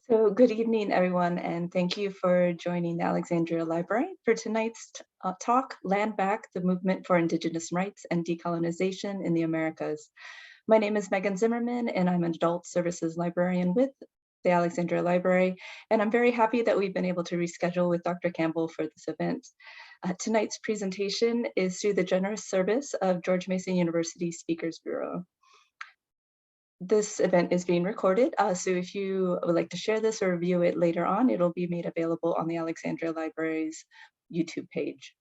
So good evening, everyone, and thank you for joining the Alexandria Library for tonight's talk, Land Back, the Movement for Indigenous Rights and Decolonization in the Americas. My name is Megan Zimmerman, and I'm an adult services librarian with the Alexandria Library, and I'm very happy that we've been able to reschedule with Dr. Campbell for this event. Tonight's presentation is through the generous service of George Mason University Speakers Bureau. This event is being recorded, so if you would like to share this or review it later on, it'll be made available on the Alexandria Library's YouTube page.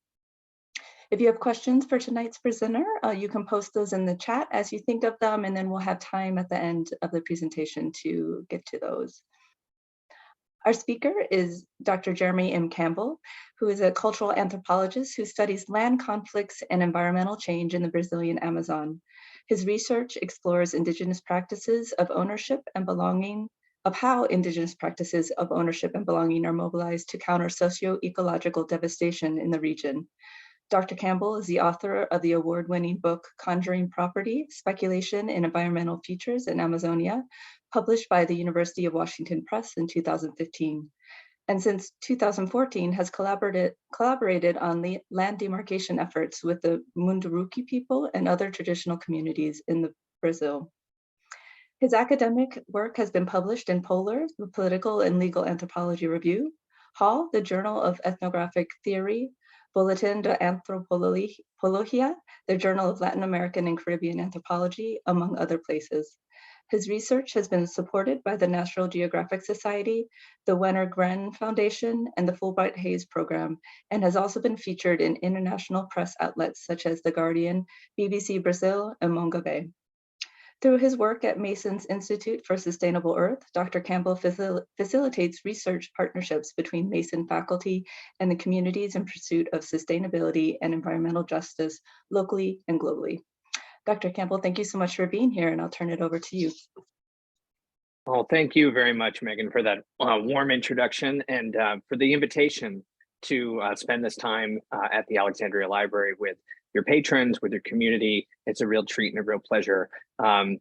If you have questions for tonight's presenter, you can post those in the chat as you think of them, and then we'll have time at the end of the presentation to get to those. Our speaker is Dr. Jeremy M. Campbell, who is a cultural anthropologist who studies land conflicts and environmental change in the Brazilian Amazon. His research explores Indigenous practices of ownership and belonging, of how Indigenous practices of ownership and belonging are mobilized to counter socio-ecological devastation in the region. Dr. Campbell is the author of the award-winning book, Conjuring Property, Speculation in Environmental Features in Amazonia, published by the University of Washington Press in 2015. And since 2014 has collaborated on the land demarcation efforts with the Munduruku people and other traditional communities in Brazil. His academic work has been published in Polar, the Political and Legal Anthropology Review, Hall, the Journal of Ethnographic Theory, Boletin de Antropologia, the Journal of Latin American and Caribbean Anthropology, among other places. His research has been supported by the National Geographic Society, the Wenner Gren Foundation, and the Fulbright Hays Program, and has also been featured in international press outlets such as The Guardian, BBC Brazil, and Mongabay. Through his work at Mason's Institute for Sustainable Earth, Dr. Campbell facilitates research partnerships between Mason faculty and the communities in pursuit of sustainability and environmental justice locally and globally. Dr. Campbell, thank you so much for being here, and I'll turn it over to you. Well, thank you very much, Megan, for that warm introduction and for the invitation to spend this time at the Alexandria Library with your patrons, with your community. It's a real treat and a real pleasure. And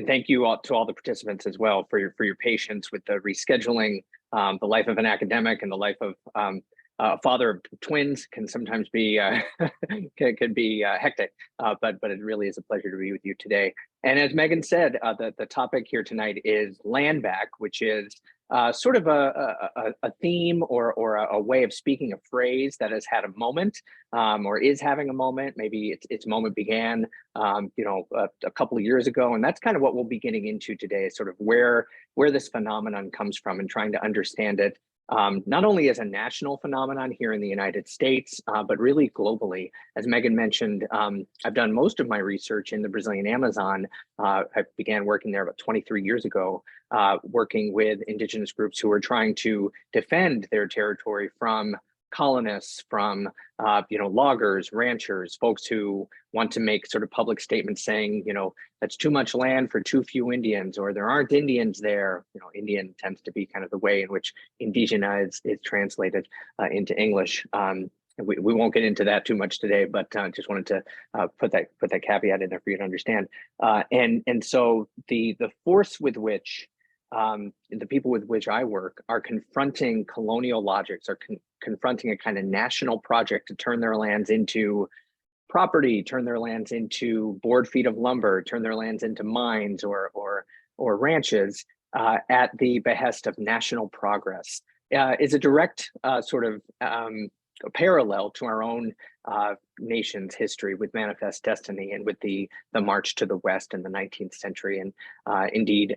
thank you all to all the participants as well for your patience with the rescheduling. The life of an academic and the life of father of twins can sometimes be can be hectic, but it really is a pleasure to be with you today. And as Megan said, the topic here tonight is land back, which is sort of a theme or a way of speaking, a phrase that has had a moment or is having a moment. Maybe its moment began, a couple of years ago, and that's kind of what we'll be getting into today, sort of where this phenomenon comes from and trying to understand it. Not only as a national phenomenon here in the United States, but really globally. As Megan mentioned, I've done most of my research in the Brazilian Amazon. I began working there about 23 years ago, working with Indigenous groups who were trying to defend their territory from colonists, from loggers, ranchers, folks who want to make sort of public statements saying, that's too much land for too few Indians, or there aren't Indians there. Indian tends to be kind of the way in which Indigenous is translated into English. We won't get into that too much today, but just wanted to put that caveat in there for you to understand. And so the force with which the people with which I work are confronting colonial logics, are confronting a kind of national project to turn their lands into property, turn their lands into board feet of lumber, turn their lands into mines or ranches at the behest of national progress. Is a direct sort of parallel to our own nation's history with Manifest Destiny and with the march to the West in the 19th century, and indeed,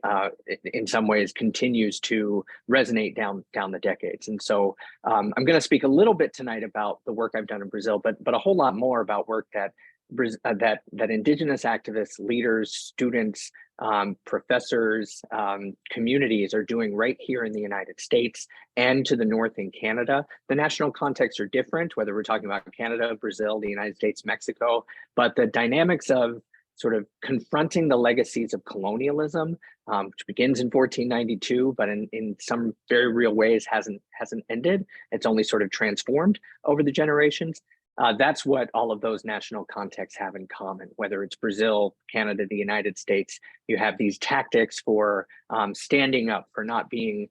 in some ways, continues to resonate down the decades. And so, I'm going to speak a little bit tonight about the work I've done in Brazil, but a whole lot more about work that Indigenous activists, leaders, students, professors, communities are doing right here in the United States and to the north in Canada. The national contexts are different, whether we're talking about Canada, Brazil, the United States, Mexico, but the dynamics of sort of confronting the legacies of colonialism, which begins in 1492, but in some very real ways hasn't ended. It's only sort of transformed over the generations. That's what all of those national contexts have in common, whether it's Brazil, Canada, the United States. You have these tactics for standing up, for not being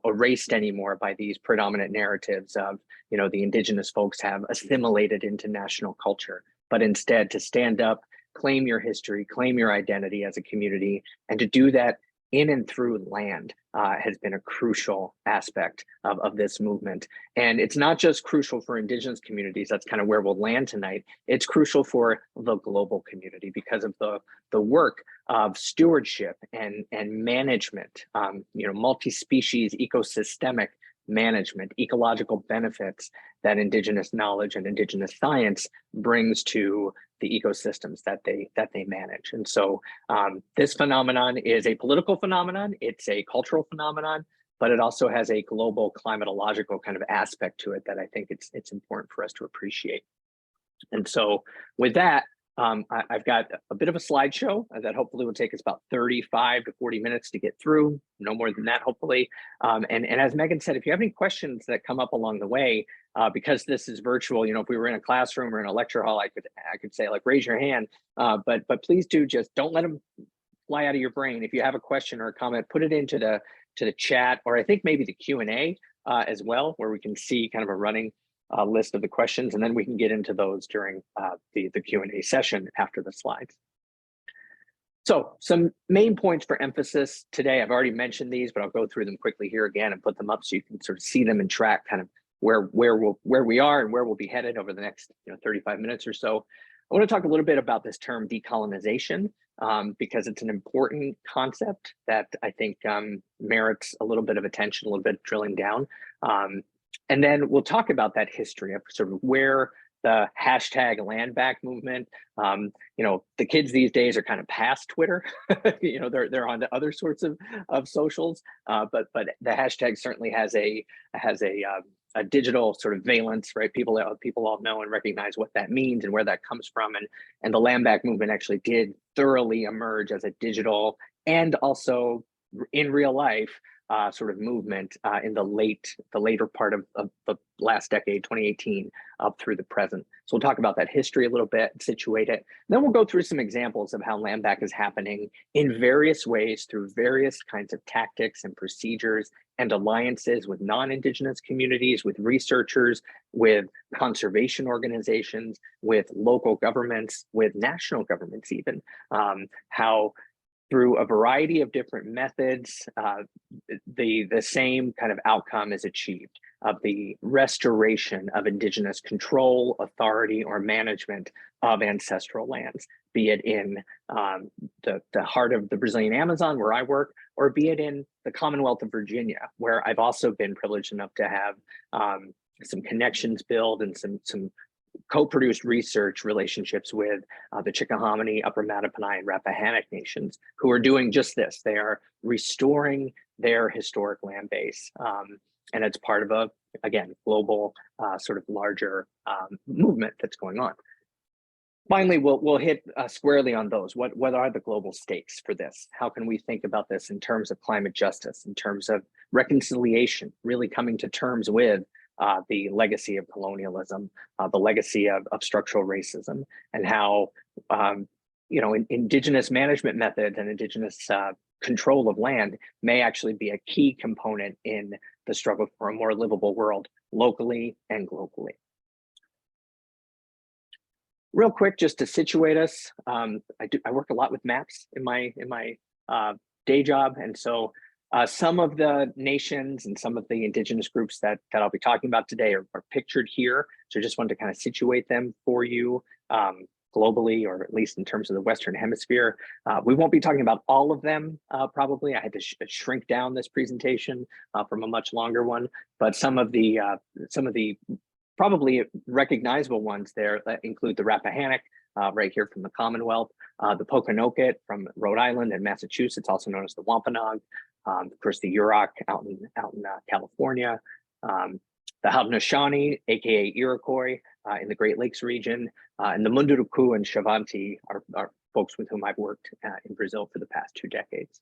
erased anymore by these predominant narratives of, the indigenous folks have assimilated into national culture, but instead to stand up, claim your history, claim your identity as a community, and to do that in and through land has been a crucial aspect of this movement. And it's not just crucial for indigenous communities, that's kind of where we'll land tonight. It's crucial for the global community because of the work of stewardship and management, multi-species ecosystemic management, ecological benefits that indigenous knowledge and indigenous science brings to the ecosystems that they manage. And so this phenomenon is a political phenomenon, it's a cultural phenomenon, but it also has a global climatological kind of aspect to it that I think it's important for us to appreciate. And so with that, I've got a bit of a slideshow that hopefully will take us about 35 to 40 minutes to get through, no more than that, hopefully. And as Megan said, if you have any questions that come up along the way, because this is virtual, if we were in a classroom or in a lecture hall, I could say like, raise your hand, but please do just don't let them fly out of your brain. If you have a question or a comment, put it into the chat, or I think maybe the Q&A as well, where we can see kind of a running list of the questions, and then we can get into those during the Q&A session after the slides. So some main points for emphasis today. I've already mentioned these, but I'll go through them quickly here again and put them up so you can sort of see them and track kind of where we are and where we'll be headed over the next 35 minutes or so. I want to talk a little bit about this term decolonization because it's an important concept that I think merits a little bit of attention, a little bit of drilling down. And then we'll talk about that history of sort of where the hashtag land back movement, the kids these days are kind of past Twitter, they're on to other sorts of socials, but the hashtag certainly has a digital sort of valence, right? People all know and recognize what that means and where that comes from. And the land back movement actually did thoroughly emerge as a digital and also in real life sort of movement in the later part of the last decade, 2018, up through the present. So we'll talk about that history a little bit, situate it. Then we'll go through some examples of how land back is happening in various ways through various kinds of tactics and procedures and alliances with non-Indigenous communities, with researchers, with conservation organizations, with local governments, with national governments even, how through a variety of different methods, the same kind of outcome is achieved of the restoration of Indigenous control, authority, or management of ancestral lands, be it in the heart of the Brazilian Amazon where I work, or be it in the Commonwealth of Virginia, where I've also been privileged enough to have some connections built and some co-produced research relationships with the Chickahominy, Upper Mattaponi, and Rappahannock nations, who are doing just this. They are restoring their historic land base. And it's part of a, again, global sort of larger movement that's going on. Finally, we'll hit squarely on those. What are the global stakes for this? How can we think about this in terms of climate justice, in terms of reconciliation, really coming to terms with the legacy of colonialism, the legacy of structural racism, and how Indigenous management methods and Indigenous control of land may actually be a key component in the struggle for a more livable world, locally and globally. Real quick, just to situate us, I work a lot with maps in my day job, and so some of the nations and some of the Indigenous groups that I'll be talking about today are pictured here. So just wanted to kind of situate them for you globally, or at least in terms of the Western Hemisphere. We won't be talking about all of them, probably. I had to shrink down this presentation from a much longer one, but some of the probably recognizable ones there that include the Rappahannock, right here from the Commonwealth, the Pokanoket from Rhode Island and Massachusetts, also known as the Wampanoag, of course, the Yurok out in California, the Haudenosaunee, aka Iroquois, in the Great Lakes region, and the Munduruku and Chavanti are folks with whom I've worked in Brazil for the past 2 decades.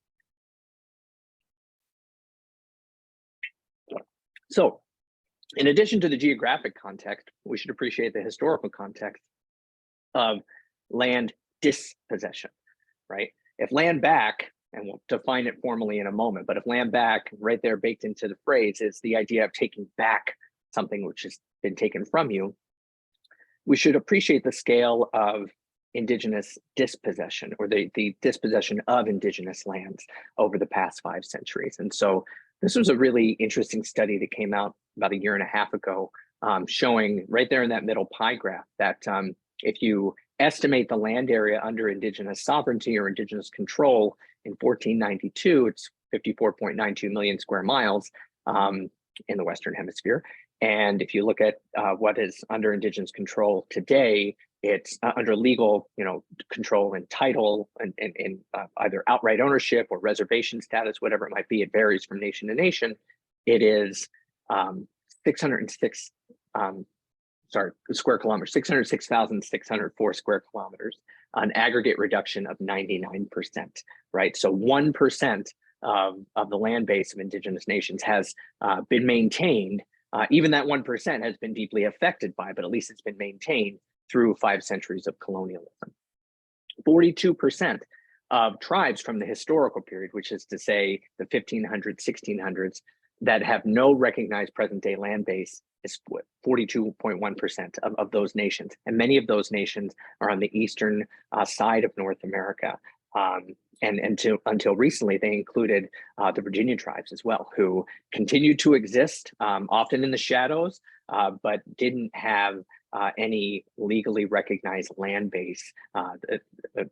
So In addition to the geographic context, we should appreciate the historical context of land dispossession, right? If land back, and we'll define it formally in a moment, but if land back, right there baked into the phrase is the idea of taking back something which has been taken from you, we should appreciate the scale of Indigenous dispossession, or the dispossession of Indigenous lands over the past 5 centuries. And so this was a really interesting study that came out about 1.5 years ago, showing right there in that middle pie graph that if you estimate the land area under Indigenous sovereignty or Indigenous control in 1492, it's 54.92 million square miles in the Western Hemisphere. And if you look at what is under Indigenous control today, it's under legal, control and title and either outright ownership or reservation status, whatever it might be. It varies from nation to nation. It is 606 square kilometers, 606,604 square kilometers, an aggregate reduction of 99%, right? So 1% of the land base of Indigenous nations has been maintained. Even that 1% has been deeply affected by, but at least it's been maintained through 5 centuries of colonialism. 42% of tribes from the historical period, which is to say the 1500s, 1600s, that have no recognized present day land base is 42.1% of those nations. And many of those nations are on the eastern side of North America. And until recently, they included the Virginia tribes as well, who continued to exist, often in the shadows, but didn't have any legally recognized land base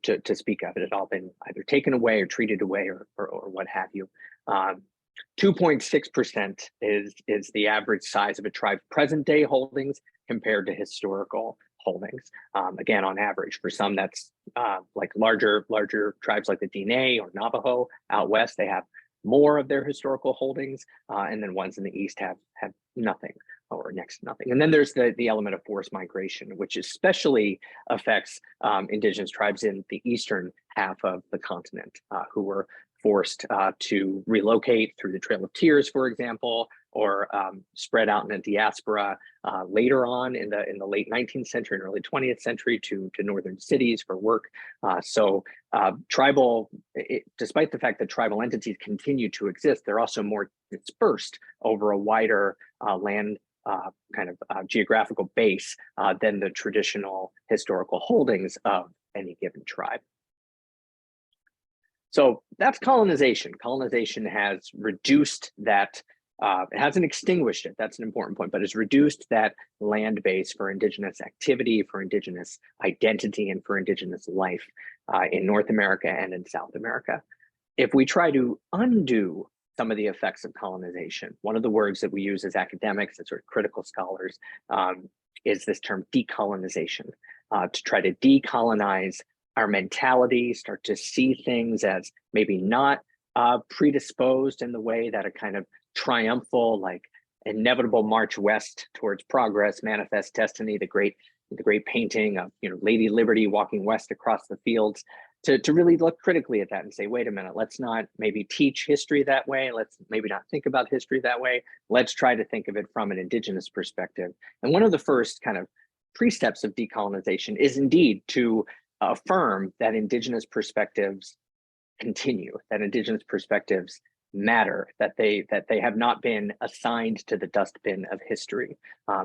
to speak of. It had all been either taken away or treated away or what have you. 2.6% is the average size of a tribe's present day holdings compared to historical holdings. Again, on average, for some that's like larger tribes like the Diné or Navajo out west, they have more of their historical holdings, and then ones in the east have nothing or next to nothing. And then there's the element of forced migration, which especially affects Indigenous tribes in the eastern half of the continent, who were forced to relocate through the Trail of Tears, for example, or spread out in a diaspora later on in the late 19th century and early 20th century to northern cities for work. So tribal, despite the fact that tribal entities continue to exist, they're also more dispersed over a wider land geographical base than the traditional historical holdings of any given tribe. So that's colonization. Colonization has reduced that, it hasn't extinguished it, that's an important point, but it's reduced that land base for Indigenous activity, for Indigenous identity, and for Indigenous life in North America and in South America. If we try to undo some of the effects of colonization, one of the words that we use as academics and sort of critical scholars is this term decolonization, to try to decolonize our mentality, start to see things as maybe not predisposed in the way that a kind of triumphal, like inevitable march west towards progress, manifest destiny, the great painting of Lady Liberty walking west across the fields, to really look critically at that and say, wait a minute, let's not maybe teach history that way. Let's maybe not think about history that way. Let's try to think of it from an Indigenous perspective. And one of the first kind of precepts of decolonization is indeed to affirm that Indigenous perspectives continue, that Indigenous perspectives matter, that they have not been assigned to the dustbin of history,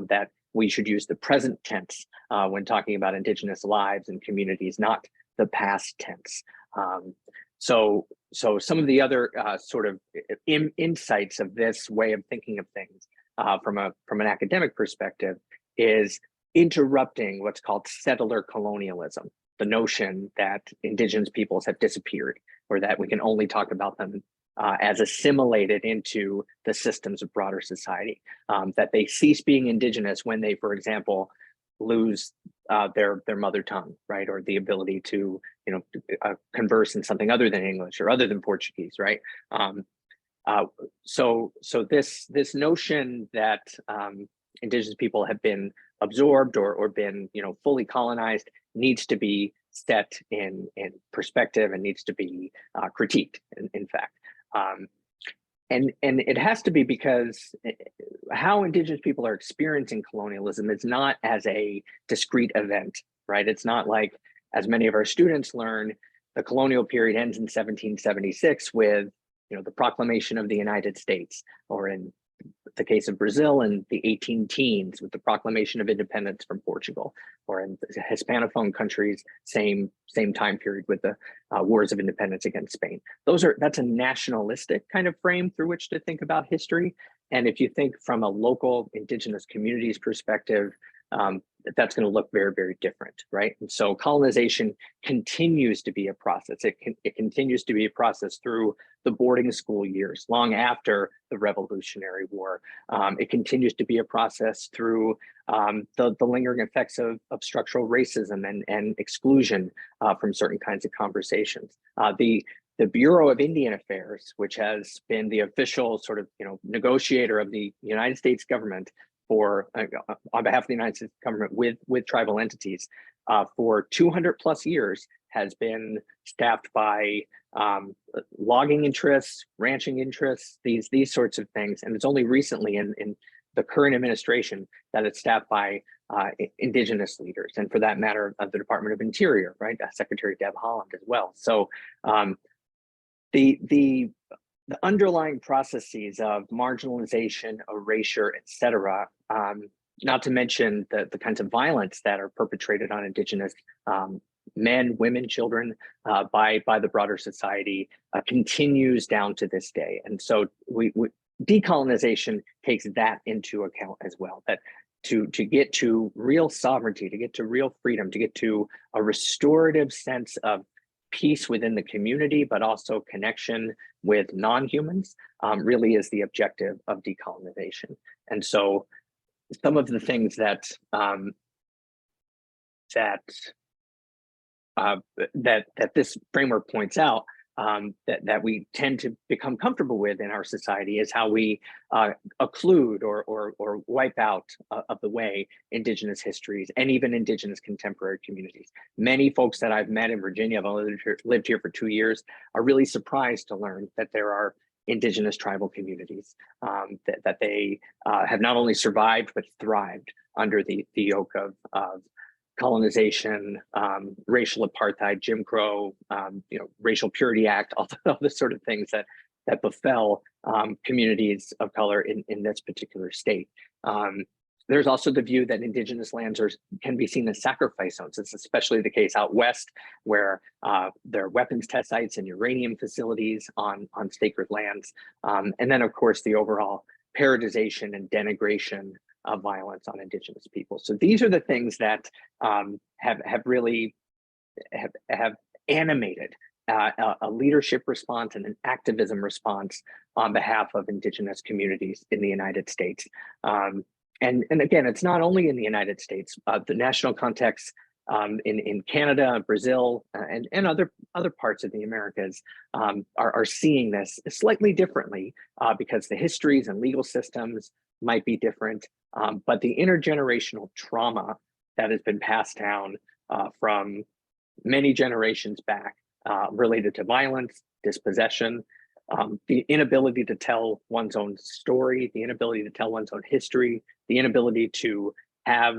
that we should use the present tense when talking about Indigenous lives and communities, not the past tense. So some of the other sort of insights of this way of thinking of things from an academic perspective is interrupting what's called settler colonialism, the notion that Indigenous peoples have disappeared, or that we can only talk about them as assimilated into the systems of broader society, that they cease being Indigenous when they, for example, lose their mother tongue, right, or the ability to converse in something other than English or other than Portuguese, right? So this notion that Indigenous people have been absorbed or been fully colonized needs to be set in perspective and needs to be critiqued, in fact. and it has to be because how Indigenous people are experiencing colonialism is not as a discrete event, right? It's not like, as many of our students learn, the colonial period ends in 1776 with, the proclamation of the United States, or in the case of Brazil in the 18 teens with the proclamation of independence from Portugal, or in Hispanophone countries, same time period with the wars of independence against Spain. That's a nationalistic kind of frame through which to think about history. And if you think from a local Indigenous communities perspective, that's going to look very, very different, right? And so colonization continues to be a process. It continues to be a process through the boarding school years, long after the Revolutionary War. It continues to be a process through the lingering effects of structural racism and exclusion from certain kinds of conversations. The Bureau of Indian Affairs, which has been the official sort of negotiator of the United States government for on behalf of the United States government with tribal entities for 200 plus years, has been staffed by logging interests, ranching interests, these sorts of things. And it's only recently in the current administration that it's staffed by Indigenous leaders, and for that matter, the Department of Interior, right? Secretary Deb Haaland as well. So the underlying processes of marginalization, erasure, et cetera, not to mention the kinds of violence that are perpetrated on Indigenous men, women, children by the broader society continues down to this day. And so decolonization takes that into account as well, that to get to real sovereignty, to get to real freedom, to get to a restorative sense of peace within the community, but also connection with non-humans, really is the objective of decolonization. And so some of the things that this framework points out that we tend to become comfortable with in our society is how we occlude or wipe out of the way Indigenous histories and even Indigenous contemporary communities. Many folks that I've met in Virginia, I've only lived here for 2 years, are really surprised to learn that there are Indigenous tribal communities, that they have not only survived, but thrived under the yoke of colonization, racial apartheid, Jim Crow, Racial Purity Act, all the sort of things that befell communities of color in this particular state. There's also the view that Indigenous lands can be seen as sacrifice zones. It's especially the case out west, where there are weapons test sites and uranium facilities on sacred lands. And then, of course, the overall paradisation and denigration of violence on Indigenous people. So these are the things that have really animated a leadership response and an activism response on behalf of Indigenous communities in the United States. And again, it's not only in the United States. The national context in Canada, Brazil, and other parts of the Americas are seeing this slightly differently because the histories and legal systems might be different, but the intergenerational trauma that has been passed down from many generations back related to violence, dispossession, the inability to tell one's own story, the inability to tell one's own history, the inability to have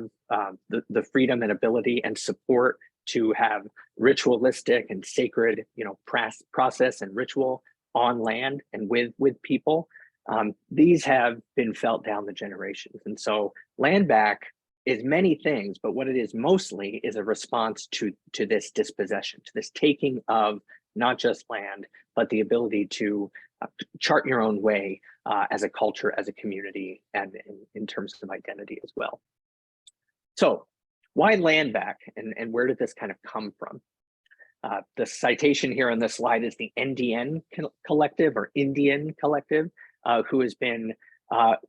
the freedom and ability and support to have ritualistic and sacred, process and ritual on land and with people. These have been felt down the generations. And so land back is many things, but what it is mostly is a response to this dispossession, to this taking of not just land, but the ability to chart your own way as a culture, as a community, and in terms of identity as well. So why land back, and where did this kind of come from? The citation here on this slide is the NDN Collective, or Indian Collective, who has been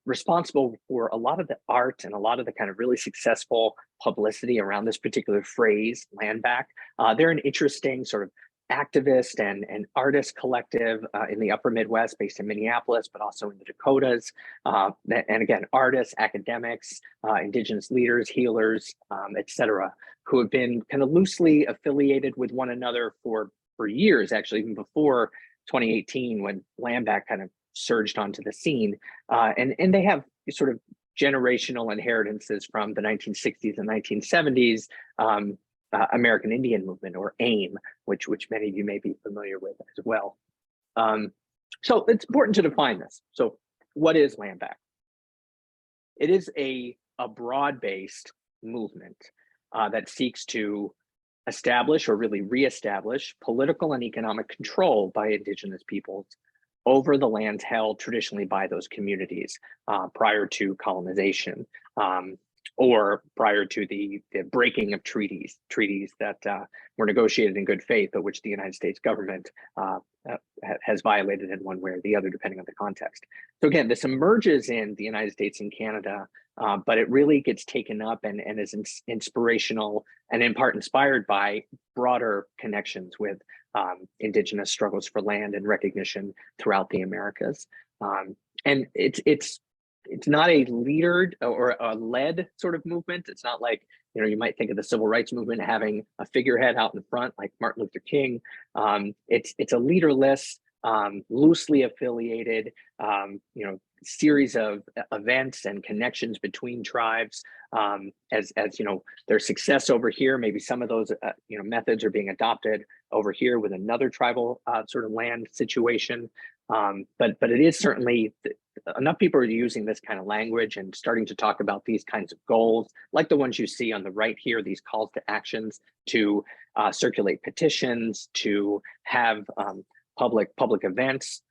responsible for a lot of the art and a lot of the kind of really successful publicity around this particular phrase, land back. They're an interesting sort of activist and artist collective in the upper Midwest, based in Minneapolis, but also in the Dakotas. And again, artists, academics, Indigenous leaders, healers, et cetera, who have been kind of loosely affiliated with one another for years, actually, even before 2018, when land back kind of surged onto the scene. And they have sort of generational inheritances from the 1960s and 1970s American Indian movement, or AIM, which many of you may be familiar with as well. So it's important to define this. So what is land back? It is a broad-based movement that seeks to establish, or really reestablish, political and economic control by Indigenous peoples over the lands held traditionally by those communities prior to colonization, or prior to the breaking of treaties that were negotiated in good faith, but which the United States government has violated in one way or the other, depending on the context. So again, this emerges in the United States and Canada, but it really gets taken up and is inspirational, and in part inspired by broader connections with Indigenous struggles for land and recognition throughout the Americas. And it's not a leadered or a led sort of movement. It's not like, you might think of the civil rights movement having a figurehead out in front like Martin Luther King. It's a leaderless, loosely affiliated, series of events and connections between tribes. As their success over here, maybe some of those methods are being adopted over here with another tribal sort of land situation. But it is certainly, enough people are using this kind of language and starting to talk about these kinds of goals, like the ones you see on the right here, these calls to actions to circulate petitions, to have public events,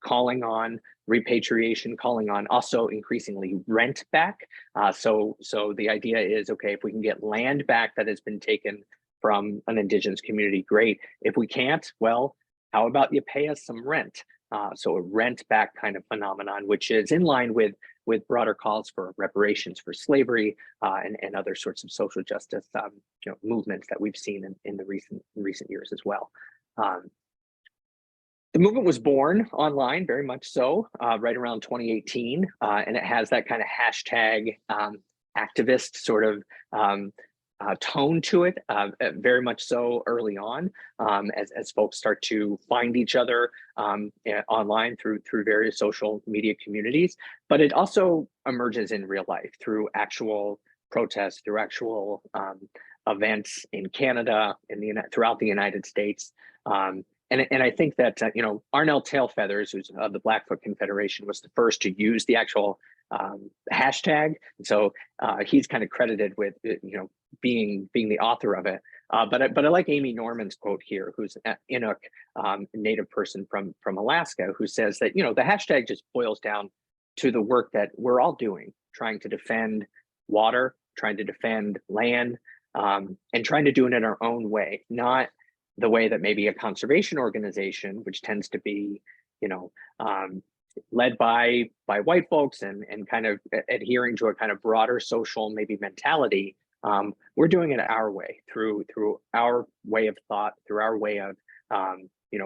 calling on repatriation, calling on also increasingly rent back. So the idea is, okay, if we can get land back that has been taken from an Indigenous community, great. If we can't, well, how about you pay us some rent? So a rent back kind of phenomenon, which is in line with broader calls for reparations for slavery and other sorts of social justice movements that we've seen in the recent years as well. The movement was born online, very much so, right around 2018, and it has that kind of hashtag activist sort of tone to it, very much so early on, as folks start to find each other online through various social media communities. But it also emerges in real life through actual protests, through actual events in Canada, throughout the United States. And I think that, Arnell Tailfeathers, who's of the Blackfoot Confederation, was the first to use the actual hashtag. And so he's kind of credited with, being the author of it. But I like Amy Norman's quote here, who's an Inuk native person from Alaska, who says that, the hashtag just boils down to the work that we're all doing, trying to defend water, trying to defend land, and trying to do it in our own way, not the way that maybe a conservation organization, which tends to be, led by white folks and kind of adhering to a kind of broader social maybe mentality. We're doing it our way, through our way of thought, through our way of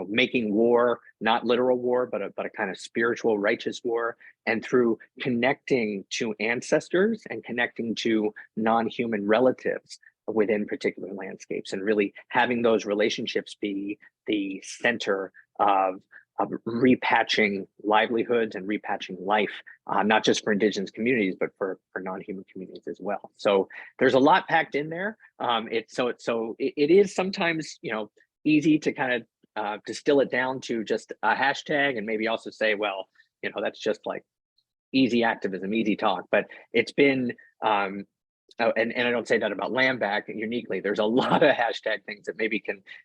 making war, not literal war, but a kind of spiritual, righteous war, and through connecting to ancestors and connecting to non-human relatives within particular landscapes, and really having those relationships be the center of repatching livelihoods and repatching life, not just for Indigenous communities, but for non-human communities as well. So there's a lot packed in there. It is sometimes easy to kind of distill it down to just a hashtag, and maybe also say, well, that's just like easy activism, easy talk. But it's been and I don't say that about land back uniquely. There's a lot of hashtag things that maybe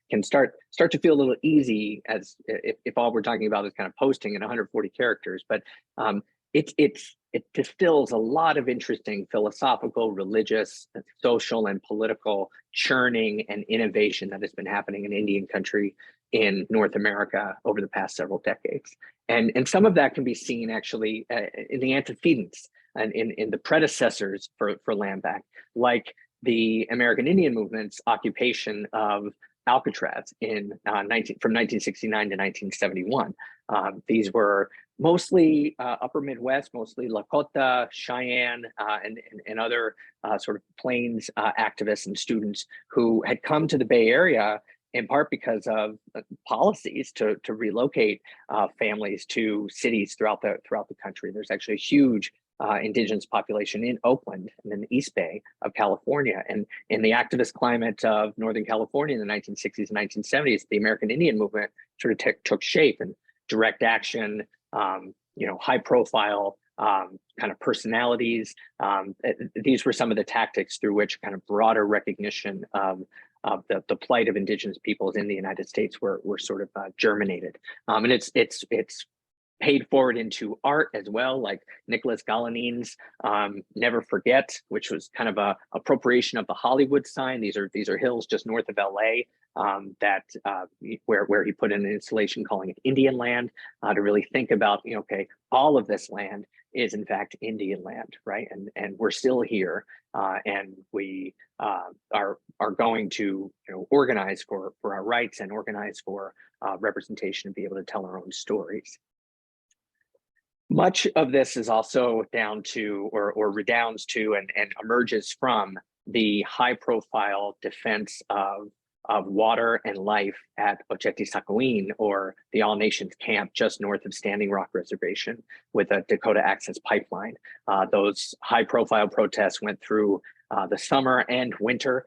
can start to feel a little easy, as if all we're talking about is kind of posting in 140 characters. But it distills a lot of interesting philosophical, religious, social, and political churning and innovation that has been happening in Indian country in North America over the past several decades. And some of that can be seen actually in the antecedents and in the predecessors for land back, like the American Indian movement's occupation of Alcatraz from 1969 to 1971. These were mostly upper Midwest, mostly Lakota, Cheyenne, and other sort of plains activists and students who had come to the Bay Area in part because of policies to relocate families to cities throughout the country. There's actually a huge indigenous population in Oakland and in the East Bay of California. And in the activist climate of Northern California in the 1960s and 1970s, the American Indian movement sort of took shape, and direct action, high profile kind of personalities. These were some of the tactics through which kind of broader recognition of the plight of indigenous peoples in the United States were sort of germinated. And it's paid forward into art as well, like Nicholas Galanein's "Never Forget," which was kind of a appropriation of the Hollywood sign. These are hills just north of LA where he put in an installation calling it Indian Land, to really think about, okay, all of this land is in fact Indian land, right? And we're still here, and we are going to organize for our rights and organize for representation and be able to tell our own stories. Much of this is also down to or redounds to and emerges from the high profile defense of water and life at Oceti-Sakowin, or the All Nations camp just north of Standing Rock Reservation with a Dakota Access Pipeline. Those high profile protests went through the summer and winter.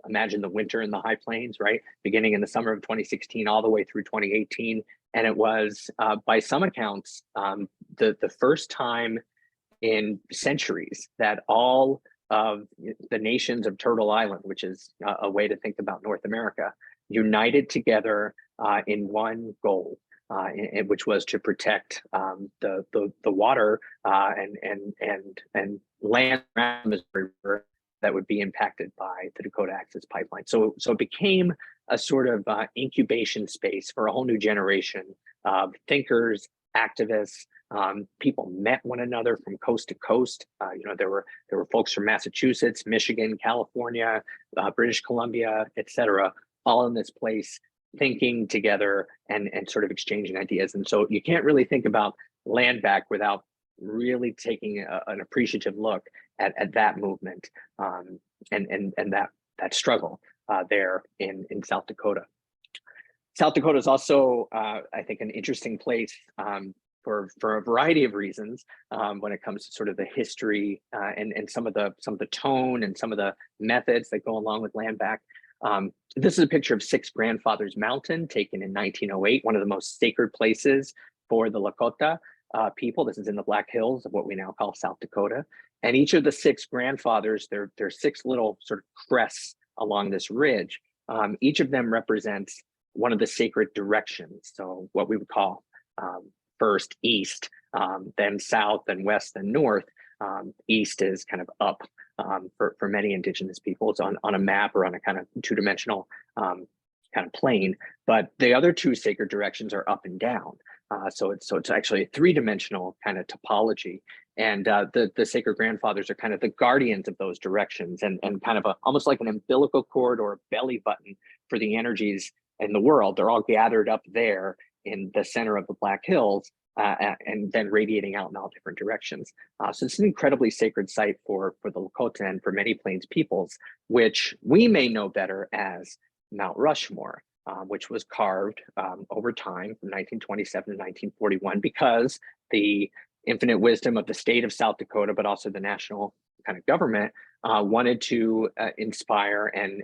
Imagine the winter in the high plains, right? Beginning in the summer of 2016 all the way through 2018. And it was, by some accounts, the first time in centuries that all of the nations of Turtle Island, which is a way to think about North America, united together in one goal, which was to protect the water and land around the Missouri River that would be impacted by the Dakota Access Pipeline. So it became a sort of incubation space for a whole new generation of thinkers, activists. People met one another from coast to coast. There were folks from Massachusetts, Michigan, California, British Columbia, et cetera, all in this place, thinking together and sort of exchanging ideas. And so you can't really think about land back without really taking an appreciative look at that movement and that struggle there in South Dakota. South Dakota is also, I think, an interesting place for a variety of reasons when it comes to sort of the history and some of the tone and some of the methods that go along with land back. This is a picture of Six Grandfathers Mountain taken in 1908, one of the most sacred places for the Lakota people. This is in the Black Hills of what we now call South Dakota. And each of the six grandfathers, there are six little sort of crests along this ridge. Each of them represents one of the sacred directions. So what we would call first east, then south, then west, then north. East is kind of up for many indigenous peoples on a map or on a kind of two-dimensional kind of plane. But the other two sacred directions are up and down. So it's actually a three-dimensional kind of topology. And the sacred grandfathers are kind of the guardians of those directions and kind of almost like an umbilical cord or a belly button for the energies in the world. They're all gathered up there in the center of the Black Hills and then radiating out in all different directions. So it's an incredibly sacred site for the Lakota and for many Plains peoples, which we may know better as Mount Rushmore, which was carved over time from 1927 to 1941 because the infinite wisdom of the state of South Dakota, but also the national kind of government wanted to inspire and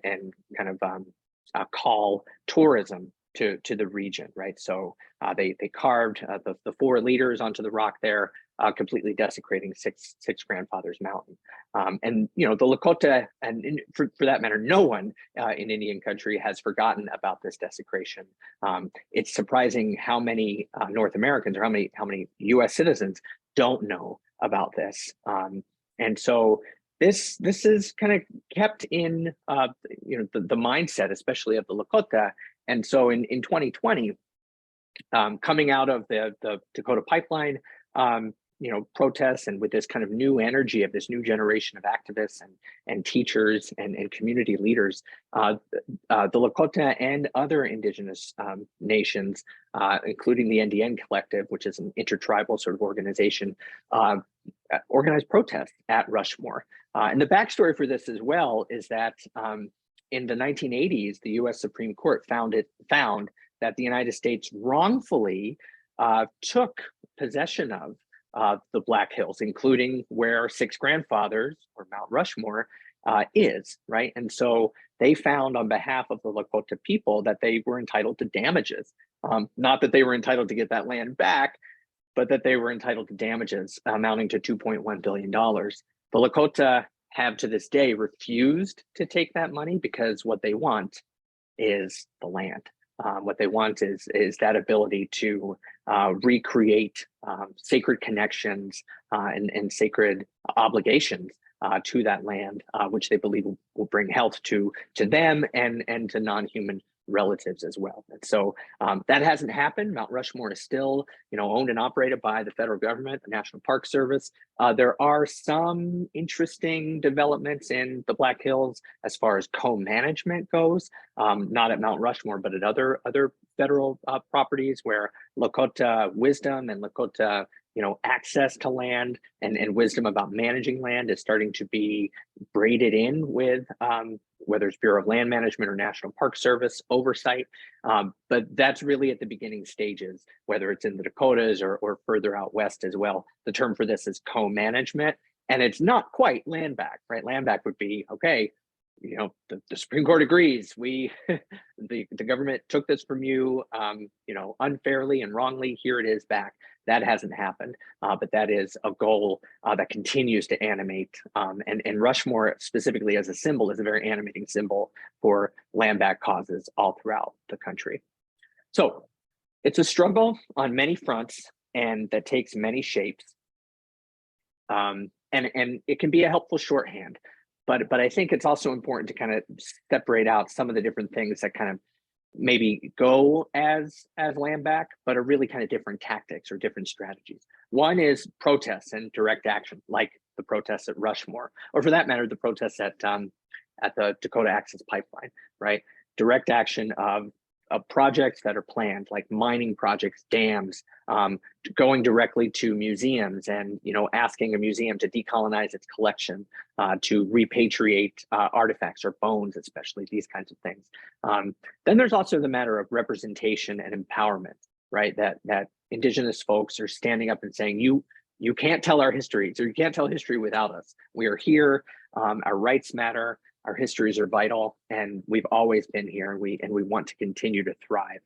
kind of call tourism to the region, right? So they carved the four leaders onto the rock there, completely desecrating Six Grandfathers Mountain. And the Lakota, and for that matter, no one in Indian country has forgotten about this desecration. It's surprising how many North Americans or how many U.S. citizens don't know about this. And so this is kind of kept in the mindset, especially of the Lakota. And so in 2020, coming out of the Dakota Pipeline, protests and with this kind of new energy of this new generation of activists and teachers and community leaders, the Lakota and other indigenous nations, including the NDN Collective, which is an intertribal sort of organization, organized protests at Rushmore. And the backstory for this as well is that in the 1980s, the US Supreme Court found that the United States wrongfully took possession of the Black Hills, including where Six Grandfathers or Mount Rushmore is, right? And so they found on behalf of the Lakota people that they were entitled to damages. Not that they were entitled to get that land back, but that they were entitled to damages amounting to $2.1 billion. The Lakota have to this day refused to take that money because what they want is the land. What they want is that ability to recreate sacred connections and sacred obligations to that land, which they believe will bring health to them and to non-human relatives as well. And so that hasn't happened. Mount Rushmore is still, owned and operated by the federal government, the National Park Service. There are some interesting developments in the Black Hills as far as co-management goes, not at Mount Rushmore, but at other federal properties where Lakota wisdom and Lakota access to land and wisdom about managing land is starting to be braided in with whether it's Bureau of Land Management or National Park Service oversight. But that's really at the beginning stages, whether it's in the Dakotas or further out west as well. The term for this is co-management, and it's not quite land back, right? Land back would be, okay, the Supreme Court agrees. The government took this from you, unfairly and wrongly. Here it is back. That hasn't happened, but that is a goal that continues to animate. And Rushmore specifically as a symbol is a very animating symbol for land back causes all throughout the country. So it's a struggle on many fronts, and that takes many shapes. And it can be a helpful shorthand. But I think it's also important to kind of separate out some of the different things that kind of maybe go as land back, but are really kind of different tactics or different strategies. One is protests and direct action, like the protests at Rushmore, or for that matter, the protests at the Dakota Access Pipeline, right? Direct action of projects that are planned, like mining projects, dams, going directly to museums and asking a museum to decolonize its collection, to repatriate artifacts or bones, especially these kinds of things. Then there's also the matter of representation and empowerment, right? That Indigenous folks are standing up and saying, you can't tell our histories, or you can't tell history without us. We are here, our rights matter, our histories are vital, and we've always been here, and we want to continue to thrive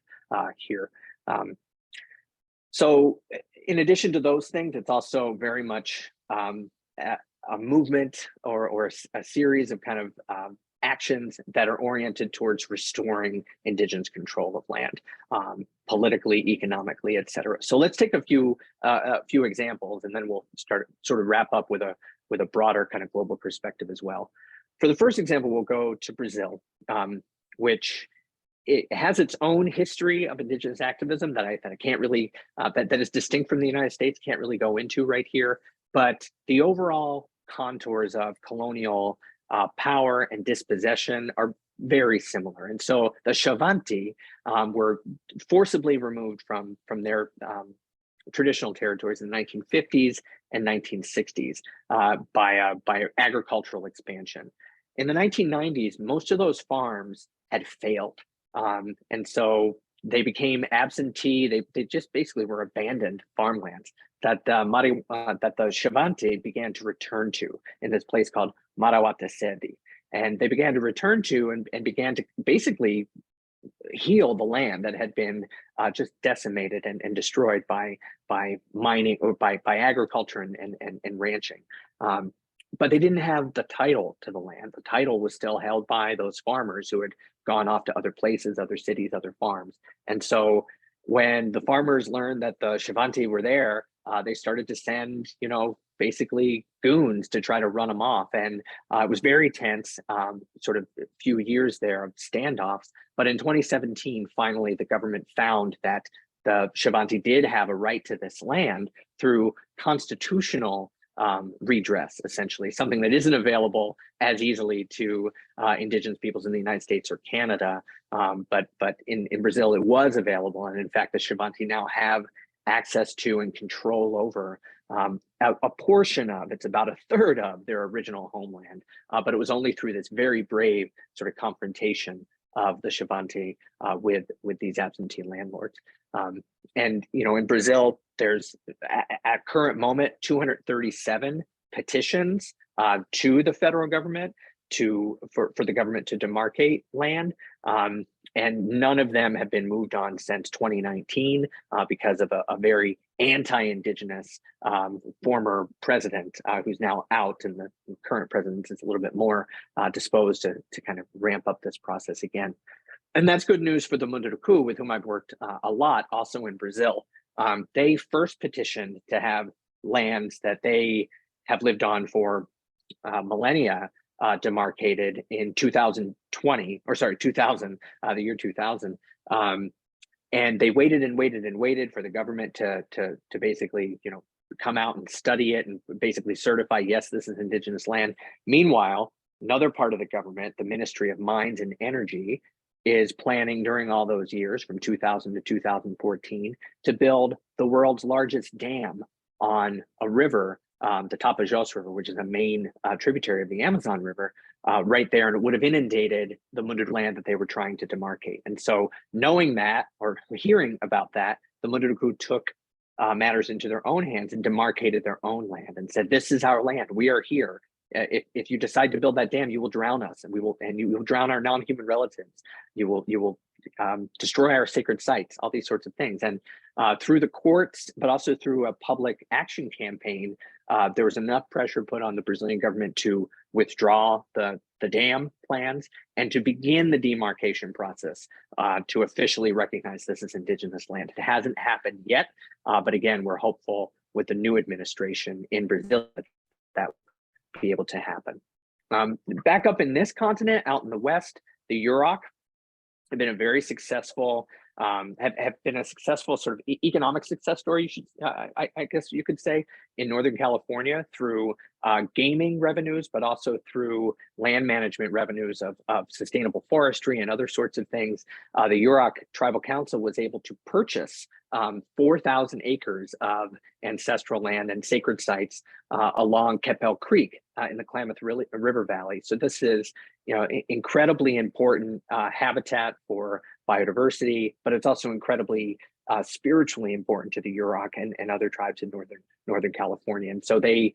here. So in addition to those things, it's also very much a movement or a series of kind of actions that are oriented towards restoring Indigenous control of land, politically, economically, et cetera. So let's take a few examples, and then we'll sort of wrap up with a broader kind of global perspective as well. For the first example, we'll go to Brazil, which it has its own history of Indigenous activism that I can't really, that is distinct from the United States, can't really go into right here. But the overall contours of colonial power and dispossession are very similar. And so the Xavante were forcibly removed from their traditional territories in the 1950s and 1960s by agricultural expansion. In the 1990s, most of those farms had failed. And so they became absentee. They just basically were abandoned farmlands that the Xavante began to return to in this place called Marawata Sedi. And they began to return to and began to basically heal the land that had been just decimated and destroyed by mining or by agriculture and ranching. But they didn't have the title to the land. The title was still held by those farmers who had gone off to other places, other cities, other farms. And so when the farmers learned that the Xavante were there, they started to send, basically goons to try to run them off. And it was very tense, sort of a few years there of standoffs. But in 2017, finally, the government found that the Xavante did have a right to this land through constitutional redress, essentially, something that isn't available as easily to Indigenous peoples in the United States or Canada. But in Brazil, it was available. And in fact, the Xavante now have access to and control over a portion of, it's about a third of their original homeland, but it was only through this very brave sort of confrontation of the Xavante with these absentee landlords. And in Brazil, there's at current moment 237 petitions to the federal government for the government to demarcate land. And none of them have been moved on since 2019 because of a very anti-Indigenous former president who's now out, and the current president is a little bit more disposed to kind of ramp up this process again. And that's good news for the Munduruku, with whom I've worked a lot, also in Brazil. They first petitioned to have lands that they have lived on for millennia demarcated in 2000, the year 2000. And they waited and waited and waited for the government to basically, come out and study it and basically certify, yes, this is Indigenous land. Meanwhile, another part of the government, the Ministry of Mines and Energy, is planning during all those years from 2000 to 2014 to build the world's largest dam on a river, the Tapajós River, which is a main tributary of the Amazon River, right there, and it would have inundated the Munduruku land that they were trying to demarcate. And so knowing that, or hearing about that, the Munduruku took matters into their own hands and demarcated their own land and said, this is our land, we are here. If you decide to build that dam, you will drown us, and you will drown our non-human relatives. You will destroy our sacred sites, all these sorts of things. And through the courts, but also through a public action campaign, there was enough pressure put on the Brazilian government to withdraw the dam plans and to begin the demarcation process to officially recognize this as Indigenous land. It hasn't happened yet, but again, we're hopeful with the new administration in Brazil that will be able to happen. Back up in this continent, out in the West, the Yurok have been a very successful, have been a successful sort of economic success story, I guess you could say, in Northern California through gaming revenues, but also through land management revenues of sustainable forestry and other sorts of things. The Yurok Tribal Council was able to purchase 4,000 acres of ancestral land and sacred sites along Campbell Creek in the Klamath River Valley. So this is, incredibly important habitat for biodiversity, but it's also incredibly spiritually important to the Yurok and other tribes in Northern California. And so they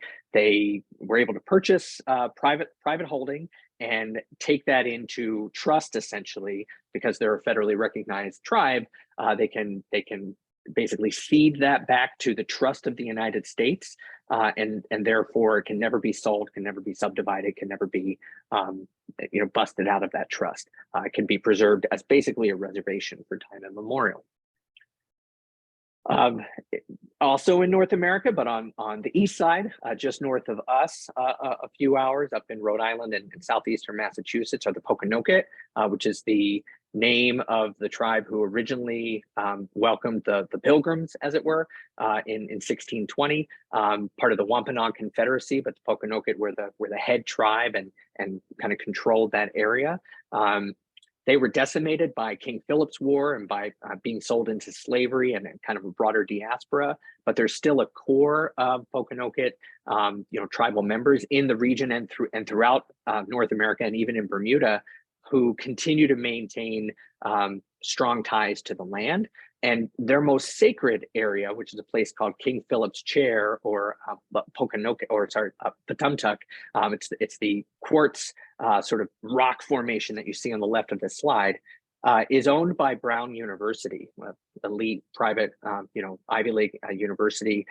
were able to purchase private holding and take that into trust, essentially, because they're a federally recognized tribe. They can basically cede that back to the trust of the United States, and therefore it can never be sold, can never be subdivided, can never be busted out of that trust. It can be preserved as basically a reservation for time immemorial. Also in North America, but on the east side, just north of us, a few hours up in Rhode Island and southeastern Massachusetts, are the Pokanoket, which is the name of the tribe who originally welcomed the Pilgrims, as it were, in 1620, part of the Wampanoag Confederacy, but the Pokanoket were the head tribe and kind of controlled that area. They were decimated by King Philip's War and by being sold into slavery and kind of a broader diaspora, but there's still a core of Pokanoket, tribal members in the region and throughout North America and even in Bermuda, who continue to maintain strong ties to the land. And their most sacred area, which is a place called King Philip's Chair, or Patumtuck, it's the quartz sort of rock formation that you see on the left of this slide, is owned by Brown University, elite private, Ivy League university,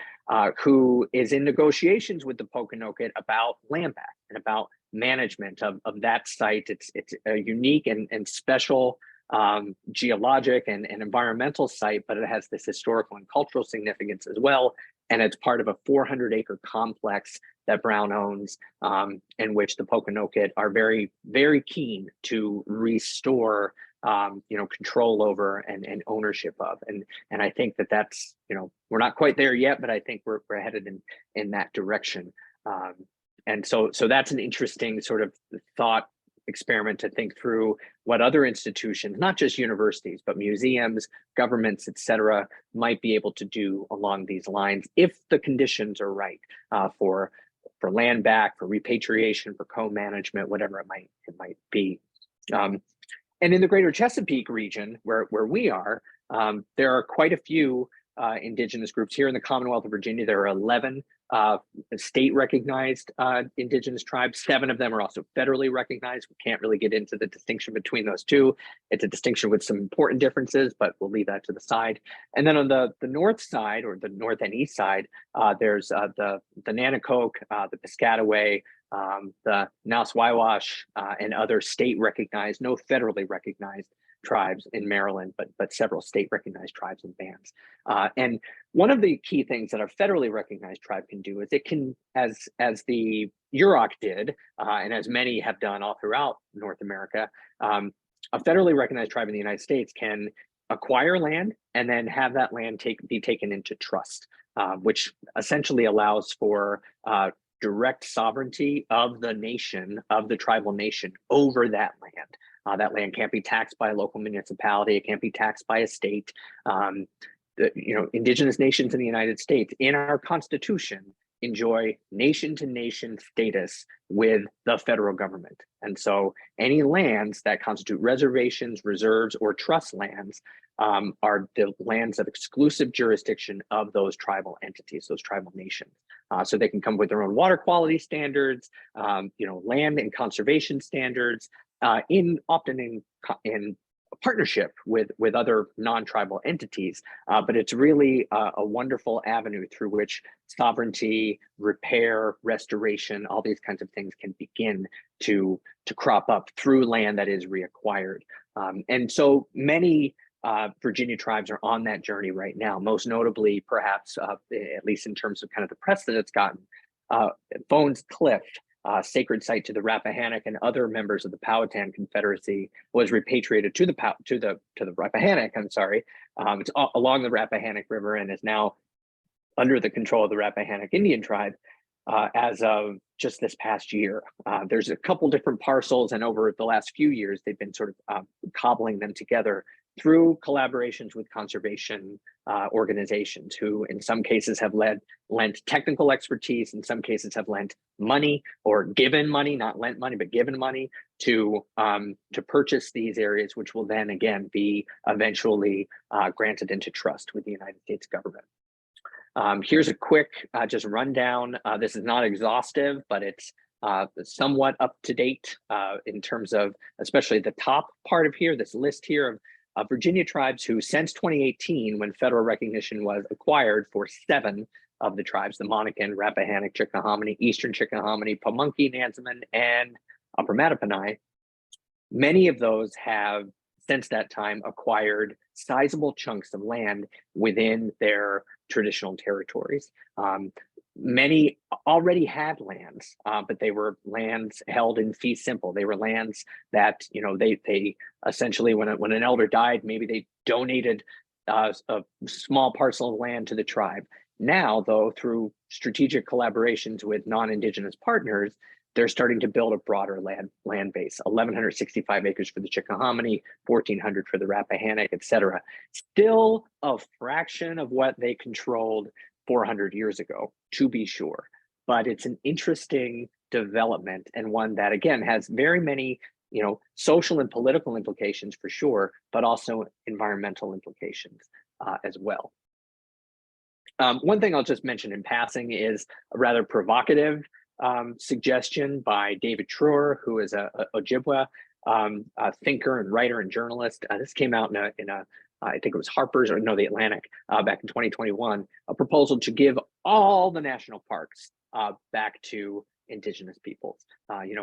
who is in negotiations with the Pokanoket about land back and about management of that site. It's a unique and special geologic and environmental site, but it has this historical and cultural significance as well. And it's part of a 400-acre complex that Brown owns, in which the Pokanoket are very, very keen to restore control over and ownership of. And I think that's, we're not quite there yet, but I think we're headed in that direction. And so that's an interesting sort of thought experiment to think through what other institutions, not just universities, but museums, governments, et cetera, might be able to do along these lines if the conditions are right for land back, for repatriation, for co-management, whatever it might be. And in the greater Chesapeake region, where we are, there are quite a few Indigenous groups. Here in the Commonwealth of Virginia. There are 11 state-recognized Indigenous tribes. 7 of them are also federally recognized. We can't really get into the distinction between those two. It's a distinction with some important differences, but we'll leave that to the side. And then on the north side, or the north and east side, there's the Nanacoke, the Piscataway, the Naswaiwash, and other state-recognized, no federally recognized tribes in Maryland, but several state-recognized tribes and bands. And one of the key things that a federally recognized tribe can do is it can, as the Yurok did, and as many have done all throughout North America, a federally recognized tribe in the United States can acquire land and then have that land be taken into trust, which essentially allows for direct sovereignty of the nation, of the tribal nation, over that land. That land can't be taxed by a local municipality. It can't be taxed by a state. Indigenous nations in the United States, in our Constitution, enjoy nation-to-nation status with the federal government. And so any lands that constitute reservations, reserves, or trust lands are the lands of exclusive jurisdiction of those tribal entities, those tribal nations. So they can come with their own water quality standards, land and conservation standards, often in partnership with other non-tribal entities, but it's really a wonderful avenue through which sovereignty, repair, restoration, all these kinds of things can begin to crop up through land that is reacquired. And so many Virginia tribes are on that journey right now, most notably, perhaps, at least in terms of kind of the press that it's gotten, Bones Cliff, sacred site to the Rappahannock and other members of the Powhatan Confederacy, was repatriated to the Rappahannock. I'm sorry, it's along the Rappahannock River and is now under the control of the Rappahannock Indian tribe as of just this past year. There's a couple different parcels, and over the last few years, they've been sort of cobbling them together through collaborations with conservation organizations who in some cases have lent technical expertise, in some cases have lent money or given money, not lent money, but given money to purchase these areas, which will then again be eventually granted into trust with the United States government. Here's a quick just rundown. This is not exhaustive, but it's somewhat up to date in terms of especially the top part of here, this list here of Virginia tribes who, since 2018, when federal recognition was acquired for 7 of the tribes, the Monacan, Rappahannock, Chickahominy, Eastern Chickahominy, Pamunkey, Nansemond, and Upper Mattaponi, many of those have, since that time, acquired sizable chunks of land within their traditional territories. Many already had lands, but they were lands held in fee simple. They were lands that, they essentially, when an elder died, maybe they donated a small parcel of land to the tribe. Now, though, through strategic collaborations with non-Indigenous partners, they're starting to build a broader land base, 1,165 acres for the Chickahominy, 1,400 for the Rappahannock, et cetera. Still a fraction of what they controlled 400 years ago, to be sure. But it's an interesting development, and one that, again, has very many social and political implications for sure, but also environmental implications as well. One thing I'll just mention in passing is a rather provocative suggestion by David Truer, who is a Ojibwa thinker and writer and journalist. This came out in a I think it was Harper's, or no, the Atlantic, back in 2021, a proposal to give all the national parks back to Indigenous peoples.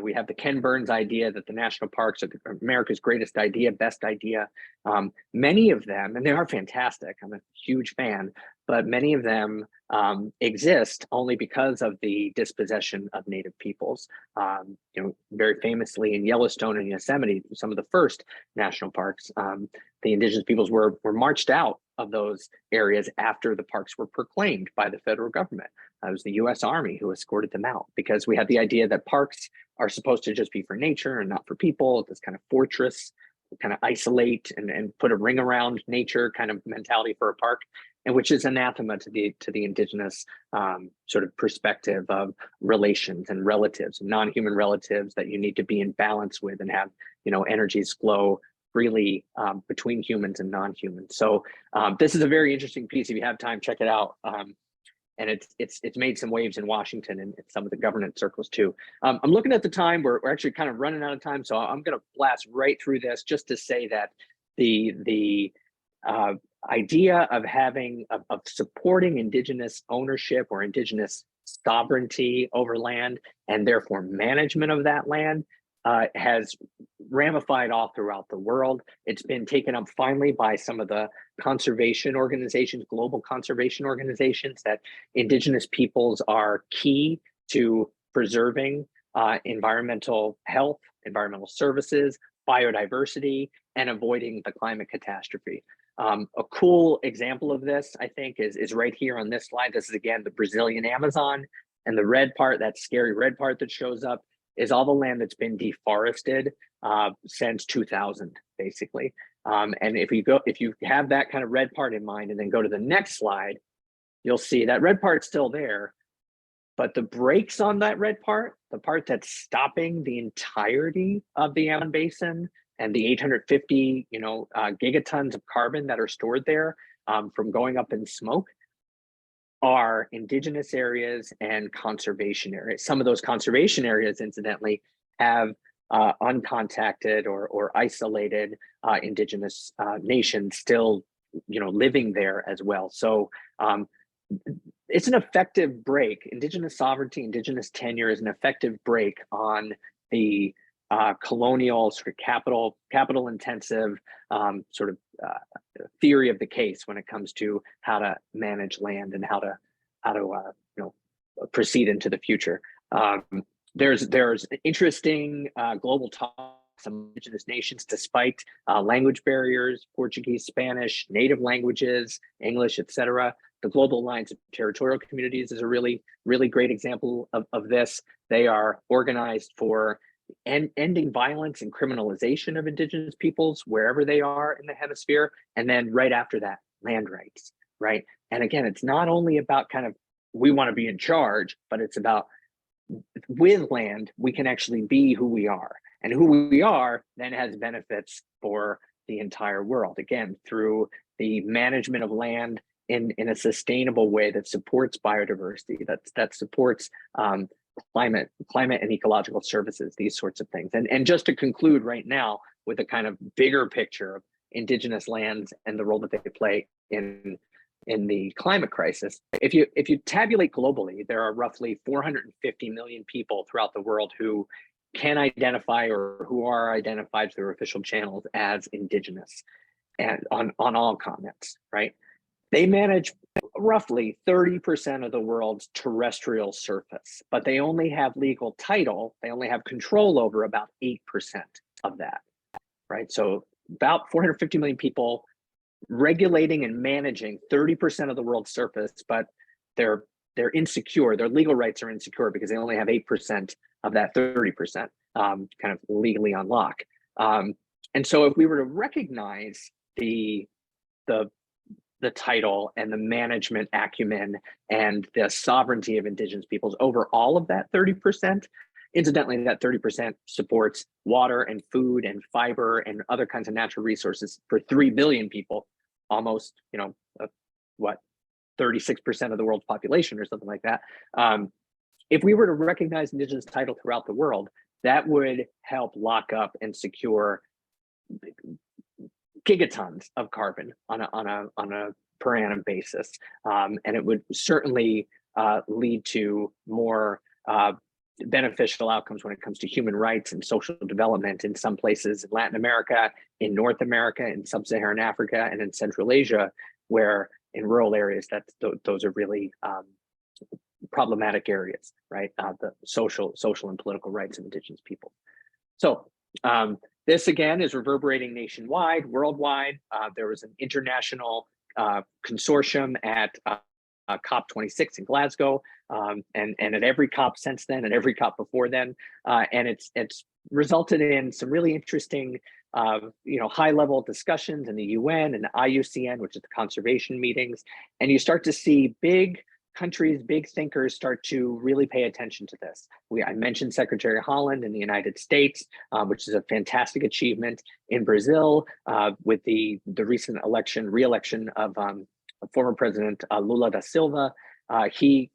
We have the Ken Burns idea that the national parks are America's greatest idea, best idea. Many of them, and they are fantastic, I'm a huge fan, but many of them exist only because of the dispossession of Native peoples. Very famously in Yellowstone and Yosemite, some of the first national parks, the Indigenous peoples were marched out of those areas after the parks were proclaimed by the federal government. It was the US Army who escorted them out, because we had the idea that parks are supposed to just be for nature and not for people, this kind of fortress, kind of isolate and put a ring around nature kind of mentality for a park, and which is anathema to the indigenous sort of perspective of relations and relatives, non-human relatives that you need to be in balance with and have, you know, energies flow freely between humans and non-humans. So this is a very interesting piece. If you have time, check it out. And it's made some waves in Washington and some of the governance circles too. I'm looking at the time. We're actually kind of running out of time, so I'm going to blast right through this just to say that the idea of supporting indigenous ownership or indigenous sovereignty over land, and therefore management of that land, has ramified all throughout the world. It's been taken up finally by some of the conservation organizations, global conservation organizations, that indigenous peoples are key to preserving environmental health, environmental services, biodiversity, and avoiding the climate catastrophe. A cool example of this, I think, is right here on this slide. This is, again, the Brazilian Amazon, and the red part, that scary red part that shows up, is all the land that's been deforested since 2000, basically. And if you have that kind of red part in mind and then go to the next slide, you'll see that red part's still there, but the brakes on that red part, the part that's stopping the entirety of the Amazon basin and the 850 gigatons of carbon that are stored there from going up in smoke, are indigenous areas and conservation areas. Some of those conservation areas, incidentally, have uncontacted or isolated indigenous nations still, living there as well. So it's an effective break. Indigenous sovereignty, indigenous tenure is an effective break on the colonial sort of capital intensive theory of the case when it comes to how to manage land and how to proceed into the future. There's interesting global talks among indigenous nations, despite language barriers, Portuguese, Spanish, native languages, English, etc. The Global Alliance of Territorial Communities is a really, really great example of this. They are organized for ending violence and criminalization of indigenous peoples wherever they are in the hemisphere. And then right after that, land rights, right? And again, it's not only about kind of, we want to be in charge, but it's about, with land, we can actually be who we are. And who we are then has benefits for the entire world, again, through the management of land in a sustainable way that supports biodiversity, that supports climate and ecological services, these sorts of things. And just to conclude right now with a kind of bigger picture of indigenous lands and the role that they play in the climate crisis, if you tabulate globally, there are roughly 450 million people throughout the world who can identify or who are identified through official channels as indigenous, and on all continents, right? They manage roughly 30% of the world's terrestrial surface, but they only have legal title, they only have control over about 8% of that, right? So about 450 million people regulating and managing 30% of the world's surface, but they're insecure, their legal rights are insecure because they only have 8% of that 30%, kind of legally on lock. And so if we were to recognize the title and the management acumen and the sovereignty of indigenous peoples over all of that 30%, incidentally, that 30% supports water and food and fiber and other kinds of natural resources for 3 billion people, almost, 36% of the world's population or something like that. If we were to recognize indigenous title throughout the world, that would help lock up and secure gigatons of carbon on a per annum basis, and it would certainly lead to more beneficial outcomes when it comes to human rights and social development in some places in Latin America, in North America, in sub-Saharan Africa, and in Central Asia, where in rural areas those are really problematic areas, right? The social and political rights of indigenous people. So this again is reverberating nationwide, worldwide. There was an international consortium at COP26 in Glasgow, and at every COP since then, and every COP before then, and it's resulted in some really interesting, high-level discussions in the UN and the IUCN, which is the conservation meetings, and you start to see big countries, big thinkers start to really pay attention to this. I mentioned Secretary Holland in the United States, which is a fantastic achievement. In Brazil, with the recent re-election of former President Lula da Silva, he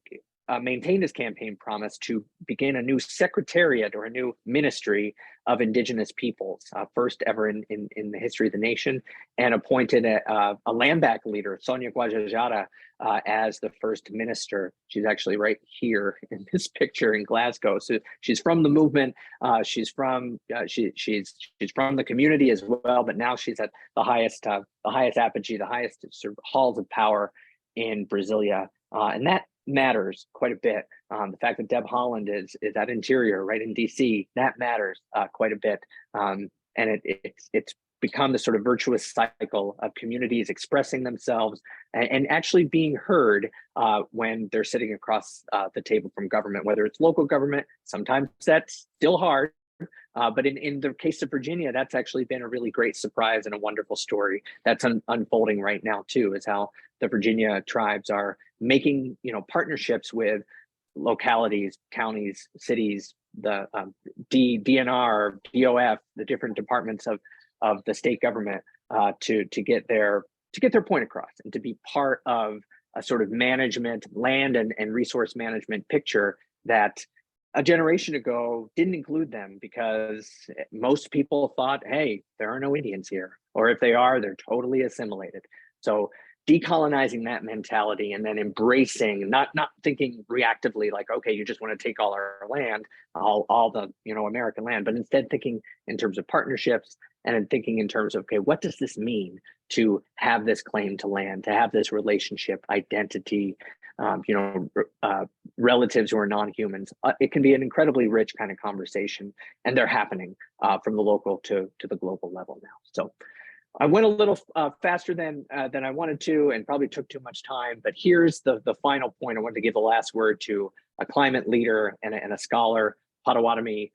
maintained his campaign promise to begin a new secretariat or a new ministry of Indigenous peoples, first ever in the history of the nation, and appointed a land-back leader, Sonia Guajajara, as the first minister. She's actually right here in this picture in Glasgow. So she's from the movement. She's from the community as well, but now she's at the highest apogee, the highest sort of halls of power in Brasilia, and that matters quite a bit. The fact that Deb Haaland is at Interior, right in DC, that matters quite a bit. And it's become the sort of virtuous cycle of communities expressing themselves and actually being heard when they're sitting across the table from government, whether it's local government. Sometimes that's still hard. But in the case of Virginia, that's actually been a really great surprise and a wonderful story that's unfolding right now too, is how the Virginia tribes are making partnerships with localities, counties, cities, the DNR, DOF, the different departments of the state government to get their point across and to be part of a sort of management, land and resource management picture that a generation ago didn't include them, because most people thought, hey, there are no Indians here, or if they are, they're totally assimilated. So decolonizing that mentality and then embracing, not thinking reactively like, okay, you just want to take all our land, all the American land, but instead thinking in terms of partnerships and in thinking in terms of, okay, what does this mean to have this claim to land, to have this relationship, identity, relatives who are non-humans. It can be an incredibly rich kind of conversation, and they're happening from the local to the global level now. So I went a little faster than I wanted to, and probably took too much time, but here's the final point. I wanted to give the last word to a climate leader and a scholar, Potawatomi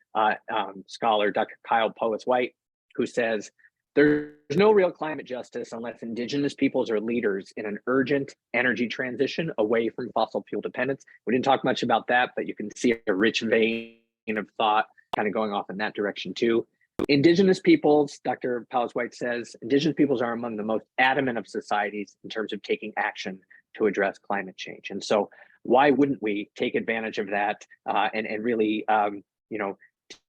scholar, Dr. Kyle Powis-White, who says, there's no real climate justice unless Indigenous peoples are leaders in an urgent energy transition away from fossil fuel dependence. We didn't talk much about that, but you can see a rich vein of thought kind of going off in that direction too. Indigenous peoples, Dr. Powis-White says, Indigenous peoples are among the most adamant of societies in terms of taking action to address climate change. And so why wouldn't we take advantage of that and really,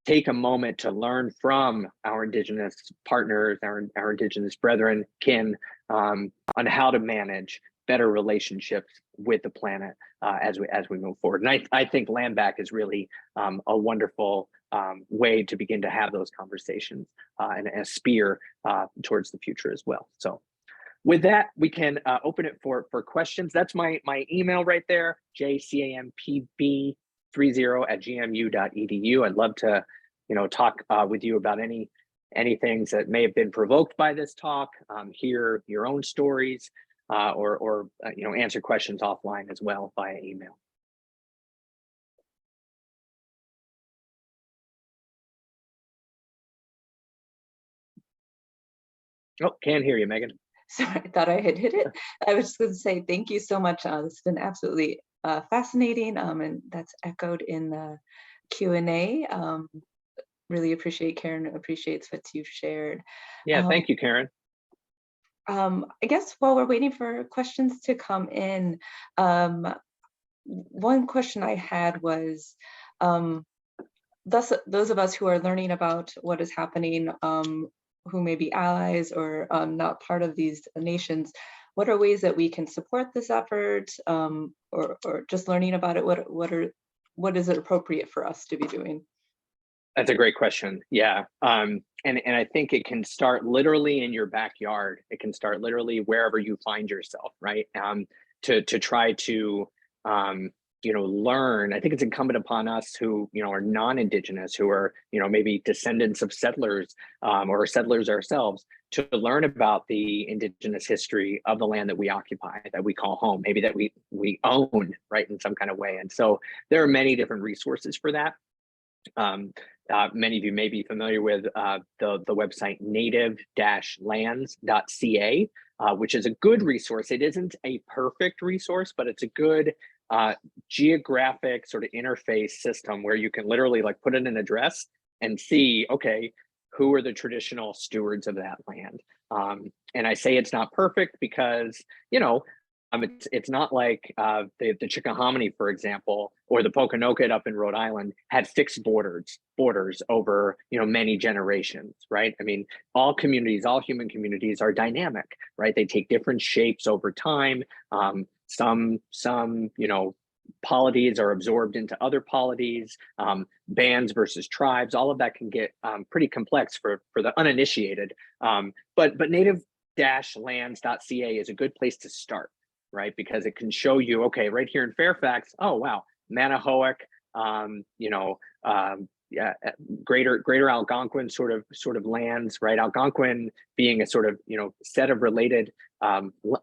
take a moment to learn from our Indigenous partners, our Indigenous brethren, kin, on how to manage better relationships with the planet as we move forward. And I think land back is really a wonderful way to begin to have those conversations and a spear towards the future as well. So with that, we can open it for questions. That's my email right there, jcampb30@gmu.edu. I'd love to talk with you about any things that may have been provoked by this talk, hear your own stories, or answer questions offline as well via email. Oh, can't hear you, Megan. Sorry, I thought I had hit it. I was just going to say thank you so much. This has been absolutely fascinating, and that's echoed in the Q&A. Really appreciate Karen, appreciates what you've shared. Yeah, thank you, Karen. I guess while we're waiting for questions to come in, one question I had was, those of us who are learning about what is happening, who may be allies or not part of these nations, what are ways that we can support this effort, or just learning about it? What is it appropriate for us to be doing? That's a great question. Yeah. And I think it can start literally in your backyard. It can start literally wherever you find yourself, right? To try to, learn. I think it's incumbent upon us who, are non-Indigenous, who are, maybe descendants of settlers, or settlers ourselves, to learn about the Indigenous history of the land that we occupy, that we call home, maybe that we own, right, in some kind of way. And so there are many different resources for that. Many of you may be familiar with the website native-lands.ca, which is a good resource. It isn't a perfect resource, but it's a good geographic sort of interface system where you can literally like put in an address and see, okay, who are the traditional stewards of that land. And I say it's not perfect because, it's not like the Chickahominy, for example, or the Pokanoket up in Rhode Island had fixed borders over, many generations, right? I mean, all communities, all human communities are dynamic, right? They take different shapes over time. Some polities are absorbed into other polities, bands versus tribes, all of that can get pretty complex for the uninitiated. But native-lands.ca is a good place to start, right? Because it can show you, okay, right here in Fairfax, oh wow, Manahoac, greater Algonquin sort of lands, right? Algonquin being a sort of set of related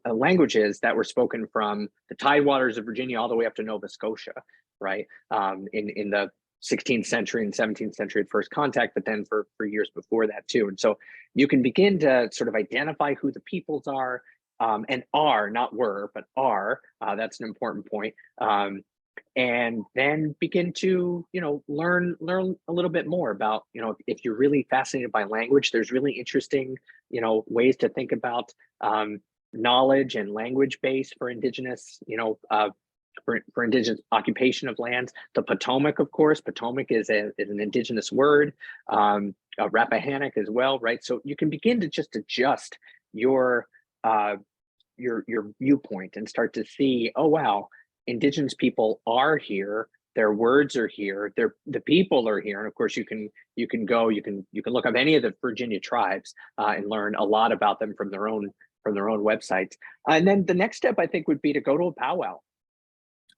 languages that were spoken from the tidewaters of Virginia all the way up to Nova Scotia, right? In the 16th century and 17th century at first contact, but then for years before that too. And so you can begin to sort of identify who the peoples are, and are, not were, but are. That's an important point. And then begin to learn a little bit more about if you're really fascinated by language, there's really interesting ways to think about knowledge and language base for Indigenous for Indigenous occupation of lands. The Potomac, of course, Potomac is an Indigenous word, Rappahannock as well, right? So you can begin to just adjust your viewpoint and start to see, oh wow, Indigenous people are here, their words are here, the people are here. And of course you can look up any of the Virginia tribes and learn a lot about them from their own websites. And then the next step I think would be to go to a powwow,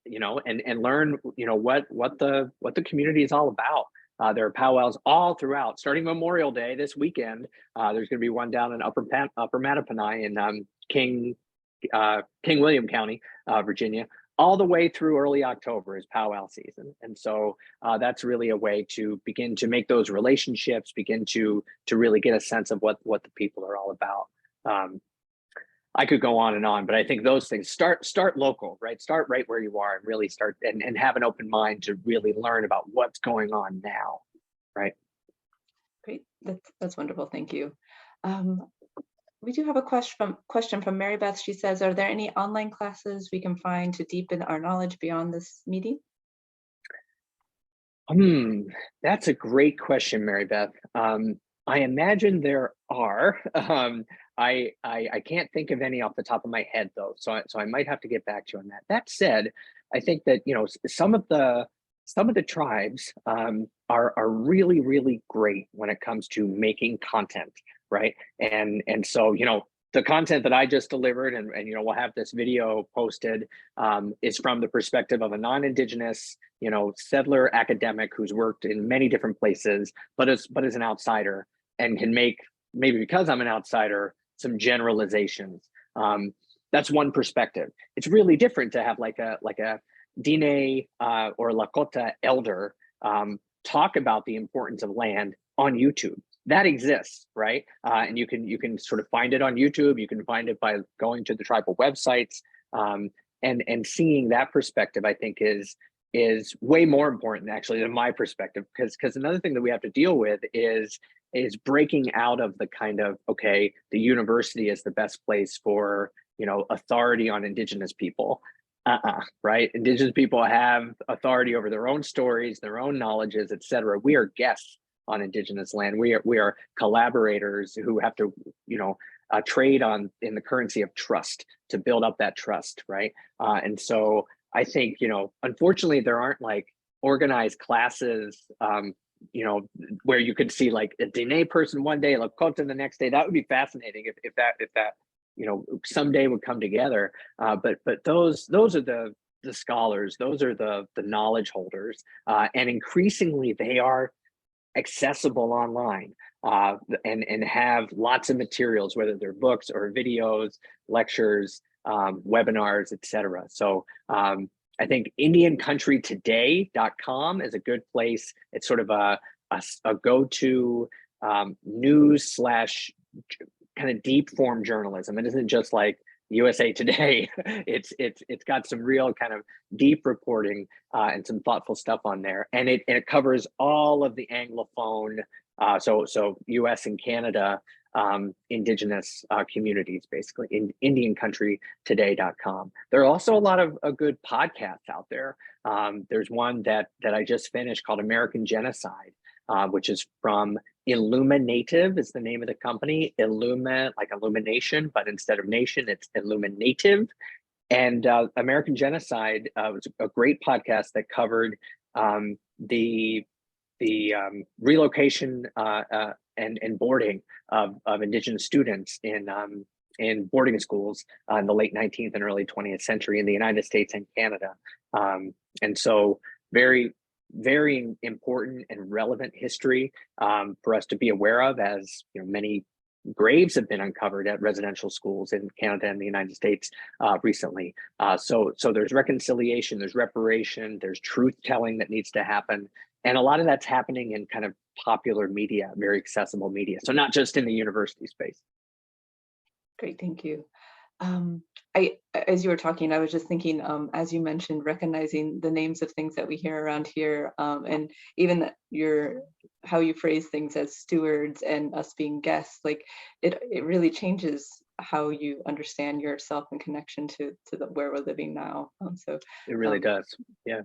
and learn what the community is all about. There are powwows all throughout, starting Memorial Day this weekend. There's going to be one down in Upper Mattaponi in King William County, Virginia, all the way through early October is powwow season. And so that's really a way to begin to make those relationships, begin to really get a sense of what the people are all about. I could go on, but I think those things start local, right? Start right where you are and really start and have an open mind to really learn about what's going on now, right? Great, that's wonderful, thank you. We do have a question from Mary Beth. She says, are there any online classes we can find to deepen our knowledge beyond this meeting? That's a great question, Mary Beth. I imagine there are. I can't think of any off the top of my head though, so I might have to get back to you on that. That said, I think that some of the tribes are really, really great when it comes to making content, right? And so the content that I just delivered, and we'll have this video posted, is from the perspective of a non-Indigenous settler academic who's worked in many different places, but is an outsider and can make, maybe because I'm an outsider, some generalizations. That's one perspective. It's really different to have like a Diné or Lakota elder talk about the importance of land on YouTube. That exists, right? And you can sort of find it on YouTube. You can find it by going to the tribal websites, and seeing that perspective, I think is way more important actually than my perspective, because another thing that we have to deal with is breaking out of the kind of, okay, the university is the best place for authority on Indigenous people. Right? Indigenous people have authority over their own stories, their own knowledges, etc. We are guests on Indigenous land. We are collaborators who have to, trade in the currency of trust to build up that trust, right? And so I think, unfortunately, there aren't like organized classes, where you could see like a Diné person one day, Lakota the next day. That would be fascinating if that someday would come together. But those are the the scholars, those are the knowledge holders, and increasingly they are accessible online, and have lots of materials, whether they're books or videos, lectures, webinars, etc. So I think IndianCountryToday.com is a good place. It's sort of a go-to news slash kind of deep form journalism. It isn't just like USA Today. It's got some real kind of deep reporting and some thoughtful stuff on there, and it covers all of the Anglophone, so US and Canada Indigenous communities, basically. In IndianCountryToday.com. There are also a lot of good podcasts out there. There's one that I just finished called American Genocide, which is from Illuminative is the name of the company. Like illumination, but instead of nation, it's Illuminative. And American Genocide was a great podcast that covered the relocation and boarding of Indigenous students in boarding schools in the late 19th and early 20th century in the United States and Canada. And so very important and relevant history for us to be aware of, as many graves have been uncovered at residential schools in Canada and the United States recently. So there's reconciliation, there's reparation, there's truth telling that needs to happen. And a lot of that's happening in kind of popular media, very accessible media. So not just in the university space. Great, thank you. As you were talking, I was just thinking, as you mentioned, recognizing the names of things that we hear around here, and even how you phrase things as stewards and us being guests, like it really changes how you understand yourself in connection to where we're living now. So it really does, yeah.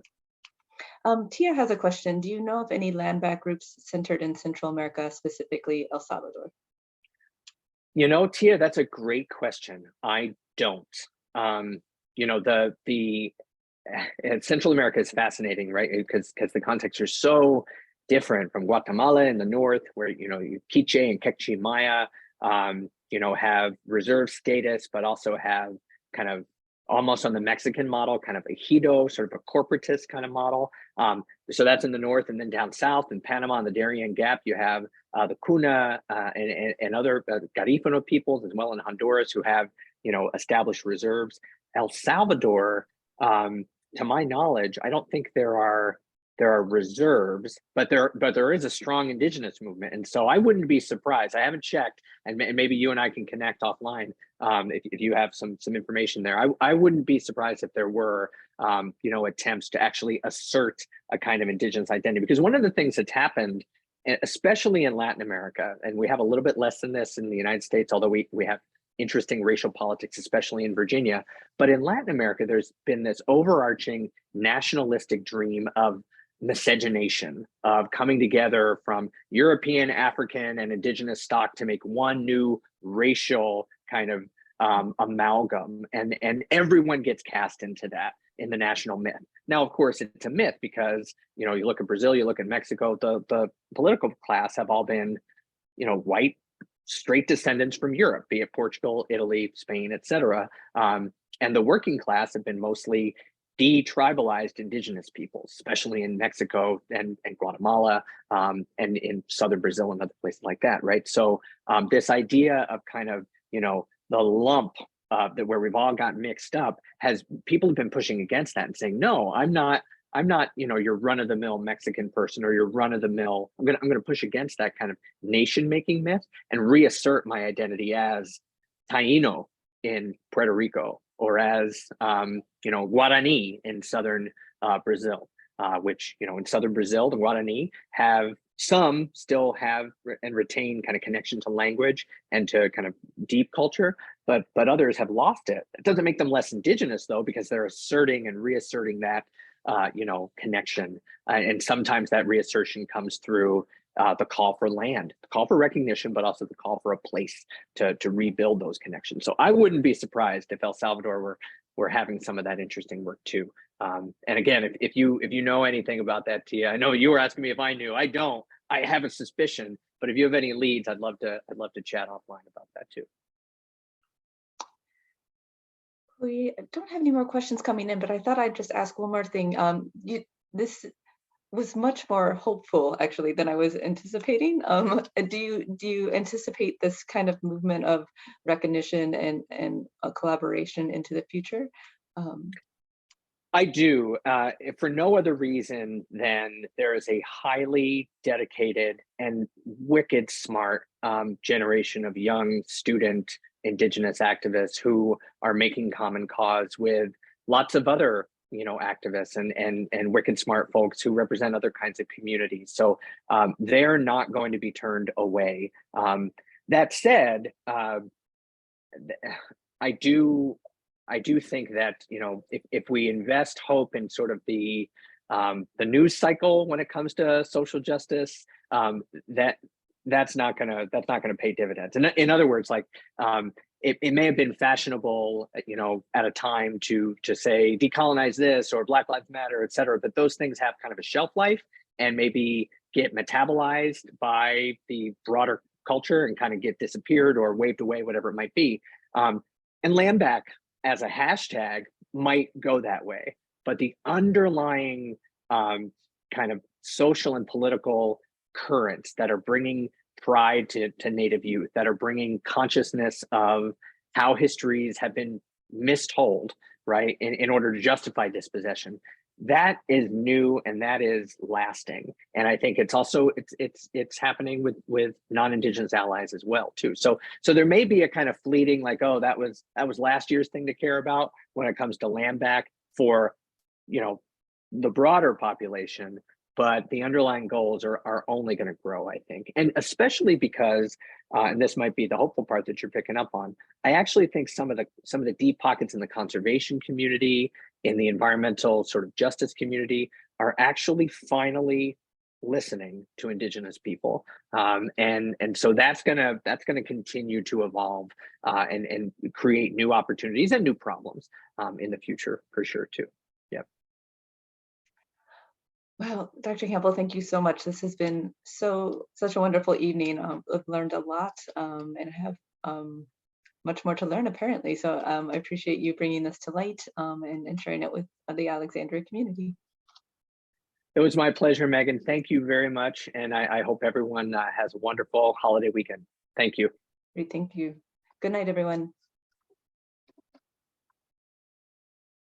Tia has a question. Do you know of any land back groups centered in Central America, specifically El Salvador? Tia, that's a great question. I don't. Central America is fascinating, right? Because the contexts are so different from Guatemala in the north, where Quiche and Quechua Maya, have reserve status, but also have kind of almost on the Mexican model, kind of a ejido, sort of a corporatist kind of model. So that's in the north, and then down south in Panama and the Darien Gap, you have the Kuna and other Garifano peoples, as well in Honduras, who have established reserves. El Salvador, to my knowledge, I don't think there are reserves, but there is a strong indigenous movement, and so I wouldn't be surprised. I haven't checked, and maybe you and I can connect offline if you have some information there. I wouldn't be surprised if there were attempts to actually assert a kind of indigenous identity, because one of the things that's happened, especially in Latin America, and we have a little bit less than this in the United States, although we have interesting racial politics, especially in Virginia, but in Latin America, there's been this overarching nationalistic dream of miscegenation, of coming together from European, African, and indigenous stock to make one new racial kind of amalgam, and everyone gets cast into that in the national myth. Now, of course, it's a myth because you look at Brazil, you look at Mexico, the political class have all been white, straight descendants from Europe, be it Portugal, Italy, Spain, etc. And the working class have been mostly de-tribalized indigenous peoples, especially in Mexico and Guatemala, and in southern Brazil and other places like that, right? So this idea of kind of, the lump that where we've all got mixed up, people have been pushing against that and saying, no, I'm not, your run-of-the-mill Mexican person, or your run-of-the-mill, I'm gonna push against that kind of nation-making myth and reassert my identity as Taino in Puerto Rico, or as Guarani in southern Brazil, which in southern Brazil, the Guarani still have and retain kind of connection to language and to kind of deep culture, but others have lost it. It doesn't make them less indigenous though, because they're asserting and reasserting that connection, and sometimes that reassertion comes through the call for land, the call for recognition, but also the call for a place to rebuild those connections. So I wouldn't be surprised if El Salvador were having some of that interesting work too. And again, if you know anything about that, Tia, I know you were asking me if I knew. I don't. I have a suspicion, but if you have any leads, I'd love to chat offline about that too. We don't have any more questions coming in, but I thought I'd just ask one more thing. This was much more hopeful actually than I was anticipating. Do you anticipate this kind of movement of recognition and a collaboration into the future? Um, I do, if for no other reason than there is a highly dedicated and wicked smart generation of young student Indigenous activists who are making common cause with lots of other, activists and wicked smart folks who represent other kinds of communities. So they're not going to be turned away. That said, I do I do think that if we invest hope in sort of the news cycle when it comes to social justice, that that's not gonna pay dividends. In other words, like it may have been fashionable, at a time to say decolonize this or Black Lives Matter, et cetera, but those things have kind of a shelf life and maybe get metabolized by the broader culture and kind of get disappeared or waved away, whatever it might be. Um, and Lambback as a hashtag might go that way, but the underlying kind of social and political currents that are bringing pride to Native youth, that are bringing consciousness of how histories have been mistold, right, in order to justify dispossession. That is new and that is lasting, and I think it's also it's happening with non-Indigenous allies as well too. So there may be a kind of fleeting, like, oh, that was last year's thing to care about when it comes to Lambback for you know the broader population, but the underlying goals are only going to grow, I think, and especially because, and this might be the hopeful part that you're picking up on. I actually think some of the deep pockets in the conservation community, in the environmental sort of justice community, are actually finally listening to Indigenous people, and so that's gonna continue to evolve, and create new opportunities and new problems in the future for sure too. Yeah. Well, Dr. Campbell, thank you so much. This has been such a wonderful evening. I've learned a lot, and I have much more to learn apparently. So I appreciate you bringing this to light, and sharing it with the Alexandria community. It was my pleasure, Megan. Thank you very much. And I hope everyone has a wonderful holiday weekend. Thank you. Great, thank you. Good night, everyone.